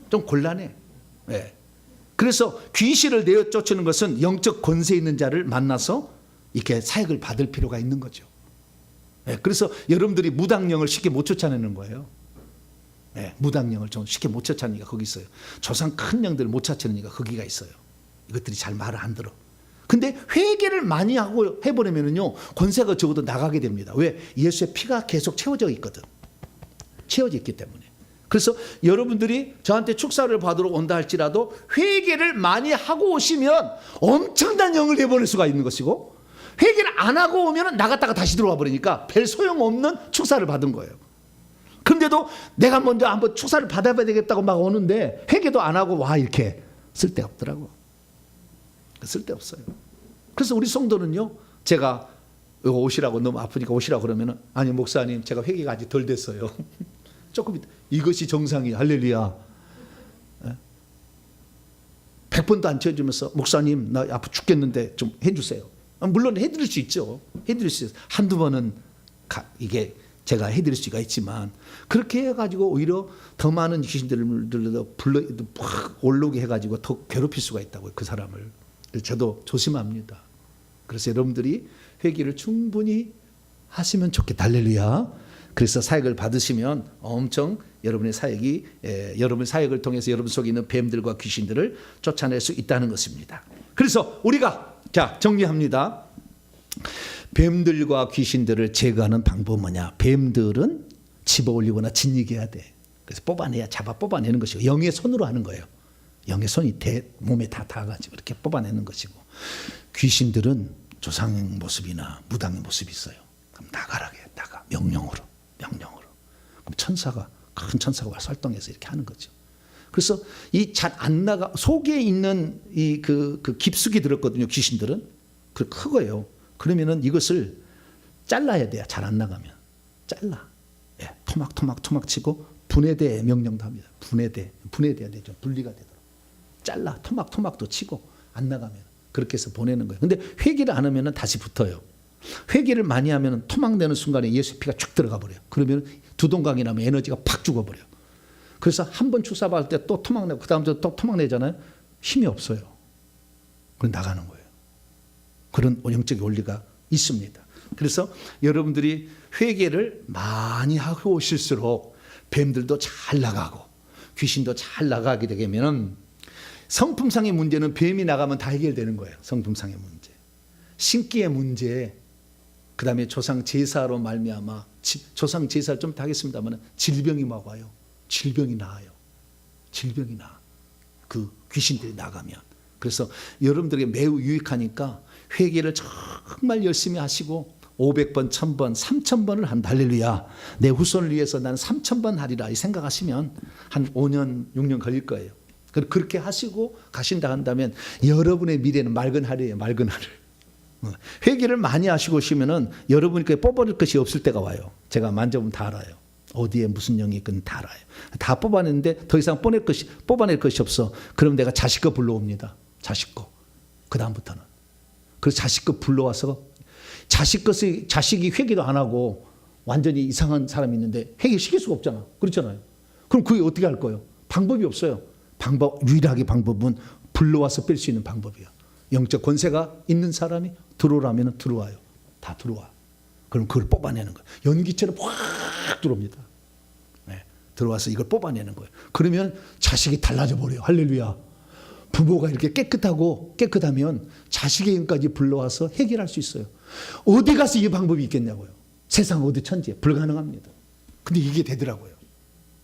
좀 곤란해. 네. 그래서 귀신을 내어 쫓는 것은 영적 권세 있는 자를 만나서 이렇게 사역을 받을 필요가 있는 거죠. 네. 그래서 여러분들이 무당령을 쉽게 못 쫓아내는 거예요. 네. 무당령을 좀 쉽게 못 쫓아내니까 거기 있어요. 조상 큰 영들을 못 쫓아내니까 거기가 있어요. 이것들이 잘 말을 안 들어. 근데 회개를 많이 하고 해버리면요 권세가 적어도 나가게 됩니다. 왜? 예수의 피가 계속 채워져 있거든. 채워져 있기 때문에. 그래서 여러분들이 저한테 축사를 받으러 온다 할지라도 회개를 많이 하고 오시면 엄청난 영을 내보낼 수가 있는 것이고, 회개를 안 하고 오면 나갔다가 다시 들어와 버리니까 별 소용없는 축사를 받은 거예요. 그런데도 내가 먼저 한번 축사를 받아봐야 되겠다고 막 오는데 회개도 안 하고 와 이렇게 쓸데없더라고. 쓸데없어요. 그래서 우리 성도는요, 제가 이거 오시라고 너무 아프니까 오시라고 그러면은 아니 목사님 제가 회개가 아직 덜 됐어요. 조금 이것이 정상이에요. 할렐루야. 100번도 안 채워주면서 목사님 나 아파 죽겠는데 좀 해주세요. 물론 해드릴 수 있죠. 해드릴 수 있어요. 한두 번은 이게 제가 해드릴 수가 있지만 그렇게 해가지고 오히려 더 많은 귀신들을 불러 확 올라오게 해가지고 더 괴롭힐 수가 있다고요. 그 사람을. 저도 조심합니다. 그래서 여러분들이 회개를 충분히 하시면 좋겠다. 할렐루야. 그래서 사역을 받으시면 엄청 여러분의 사역이 여러분의 사역을 통해서 여러분 속에 있는 뱀들과 귀신들을 쫓아낼 수 있다는 것입니다. 그래서 우리가 자 정리합니다. 뱀들과 귀신들을 제거하는 방법은 뭐냐? 뱀들은 집어올리거나 진이겨야 돼. 그래서 잡아 뽑아내는 것이고 영의 손으로 하는 거예요. 영의 손이 몸에 다 닿아가지고 이렇게 뽑아내는 것이고 귀신들은 조상의 모습이나 무당의 모습이 있어요. 그럼 나가라게 나가 명령으로. 그럼 큰 천사가 와서 활동해서 이렇게 하는 거죠. 그래서 이 잘 안 나가 속에 있는 그 깊숙이 들었거든요. 귀신들은 그 크고요. 그러면은 이것을 잘라야 돼요. 잘 안 나가면 잘라. 예, 토막 치고 분해대 명령도 합니다. 분해돼야 되죠. 분리가 되도록 잘라 토막도 치고 안 나가면 그렇게 해서 보내는 거예요. 근데 회개를 안 하면은 다시 붙어요. 회개를 많이 하면 토막내는 순간에 예수의 피가 쭉 들어가 버려요. 그러면 두동강이 나면 에너지가 팍 죽어버려요. 그래서 한 번 주사 받을 때 또 토막내고 그 다음 주에 또 토막내잖아요. 힘이 없어요. 그럼 나가는 거예요. 그런 영적인 원리가 있습니다. 그래서 여러분들이 회개를 많이 하고 오실수록 뱀들도 잘 나가고 귀신도 잘 나가게 되면 성품상의 문제는 뱀이 나가면 다 해결되는 거예요. 성품상의 문제. 신기의 문제, 그 다음에 조상 제사로 말미암아 조상 제사를 좀 하겠습니다만 질병이 막 와요. 질병이 나아요. 질병이 나. 그 귀신들이 나가면. 그래서 여러분들에게 매우 유익하니까 회개를 정말 열심히 하시고 500번, 1000번, 3000번을 한다. 할렐루야. 내 후손을 위해서 나는 3000번 하리라 이 생각하시면 한 5년, 6년 걸릴 거예요. 그렇게 하시고 가신다 한다면 여러분의 미래는 맑은 하루예요. 맑은 하루. 회개를 많이 하시고 오시면은 여러분께 뽑아낼 것이 없을 때가 와요. 제가 만져보면 다 알아요. 어디에 무슨 영이 있건 다 알아요. 다 뽑아냈는데 더 이상 뽑아낼 것이 없어. 그럼 내가 자식 거 불러옵니다. 자식 거. 그 다음부터는. 그래서 자식 거 불러와서 자식이 회개도 안 하고 완전히 이상한 사람이 있는데 회개시킬 수가 없잖아. 그렇잖아요. 그럼 그게 어떻게 할 거예요? 방법이 없어요. 유일하게 방법은 불러와서 뺄 수 있는 방법이에요. 영적 권세가 있는 사람이 들어오라면 들어와요. 다 들어와. 그럼 그걸 뽑아내는 거예요. 연기처럼 확 들어옵니다. 네. 들어와서 이걸 뽑아내는 거예요. 그러면 자식이 달라져 버려요. 할렐루야. 부모가 이렇게 깨끗하면 자식의 영까지 불러와서 해결할 수 있어요. 어디 가서 이 방법이 있겠냐고요. 세상 어디 천지에 불가능합니다. 근데 이게 되더라고요.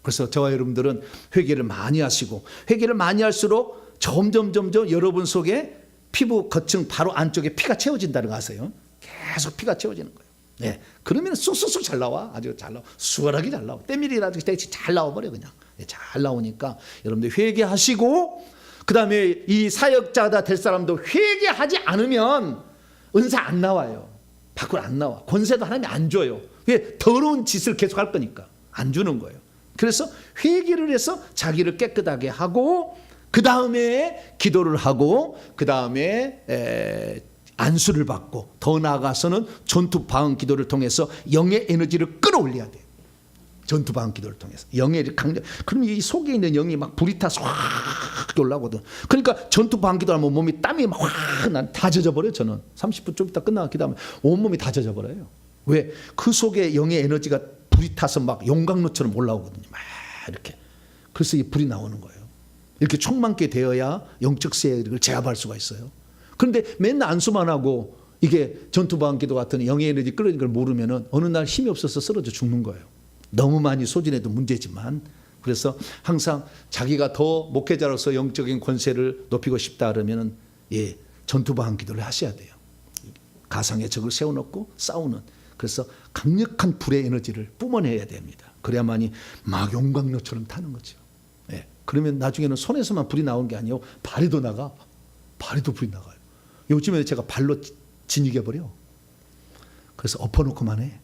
그래서 저와 여러분들은 회개를 많이 하시고 회개를 많이 할수록 점점 여러분 속에 피부 거층 바로 안쪽에 피가 채워진다는 거 아세요? 계속 피가 채워지는 거예요. 네. 그러면 쑥쑥 잘 나와. 아주 잘 나와. 수월하게 잘 나와. 때밀이라도 잘 나와버려 그냥. 네, 잘 나오니까 여러분들 회개하시고 그 다음에 이 사역자가 될 사람도 회개하지 않으면 은사 안 나와요. 밖으로 안 나와. 권세도 하나님이 안 줘요. 왜? 더러운 짓을 계속 할 거니까. 안 주는 거예요. 그래서 회개를 해서 자기를 깨끗하게 하고 그 다음에 기도를 하고 그 다음에 안수를 받고 더 나아가서는 전투 방언 기도를 통해서 영의 에너지를 끌어올려야 돼요. 전투 방언 기도를 통해서 영의 강력. 그럼 이 속에 있는 영이 막 불이 타서 확 올라오거든. 그러니까 전투 방언 기도하면 몸이 땀이 막 확 다 젖어버려요. 저는 30분 좀 있다 끝나고 기도하면 온몸이 다 젖어버려요. 왜? 그 속에 영의 에너지가 불이 타서 막 용광로처럼 올라오거든요. 막 이렇게. 그래서 이 불이 나오는 거예요. 이렇게 충만케 되어야 영적 세력을 제압할 수가 있어요. 그런데 맨날 안수만 하고 이게 전투 방언 기도 같은 영의 에너지 끌어오는 걸 모르면은 어느 날 힘이 없어서 쓰러져 죽는 거예요. 너무 많이 소진해도 문제지만 그래서 항상 자기가 더 목회자로서 영적인 권세를 높이고 싶다 그러면은 전투 방언 기도를 하셔야 돼요. 가상의 적을 세워놓고 싸우는. 그래서 강력한 불의 에너지를 뿜어내야 됩니다. 그래야만이 막 용광로처럼 타는 거죠. 그러면 나중에는 손에서만 불이 나오는 게 아니에요. 발에도 나가. 발에도 불이 나가요. 요즘에 제가 발로 진이겨버려. 그래서 엎어놓고만 해.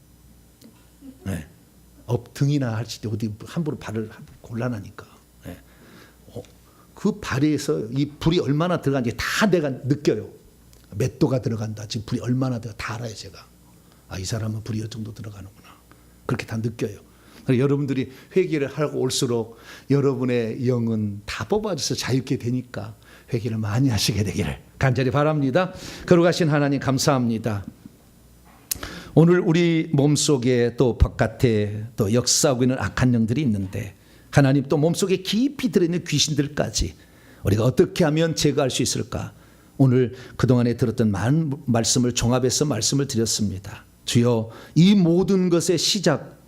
네. 등이나 할 때 어디 함부로 발을 곤란하니까. 네. 그 발에서 이 불이 얼마나 들어간지 다 내가 느껴요. 몇 도가 들어간다. 지금 불이 얼마나 다 알아요 제가. 이 사람은 불이 이 정도 들어가는구나. 그렇게 다 느껴요. 여러분들이 회개를 하고 올수록 여러분의 영은 다 뽑아져서 자유케 되니까 회개를 많이 하시게 되기를 간절히 바랍니다. 거룩하신 하나님 감사합니다. 오늘 우리 몸속에 또 바깥에 또 역사하고 있는 악한 영들이 있는데 하나님 또 몸속에 깊이 들어있는 귀신들까지 우리가 어떻게 하면 제거할 수 있을까? 오늘 그동안에 들었던 많은 말씀을 종합해서 말씀을 드렸습니다. 주여 이 모든 것의 시작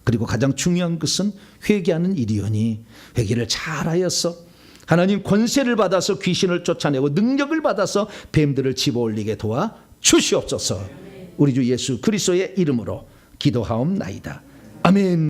그리고 가장 중요한 것은 회개하는 일이오니 회개를 잘하여서 하나님 권세를 받아서 귀신을 쫓아내고 능력을 받아서 뱀들을 집어올리게 도와 주시옵소서. 우리 주 예수 그리스도의 이름으로 기도하옵나이다. 아멘.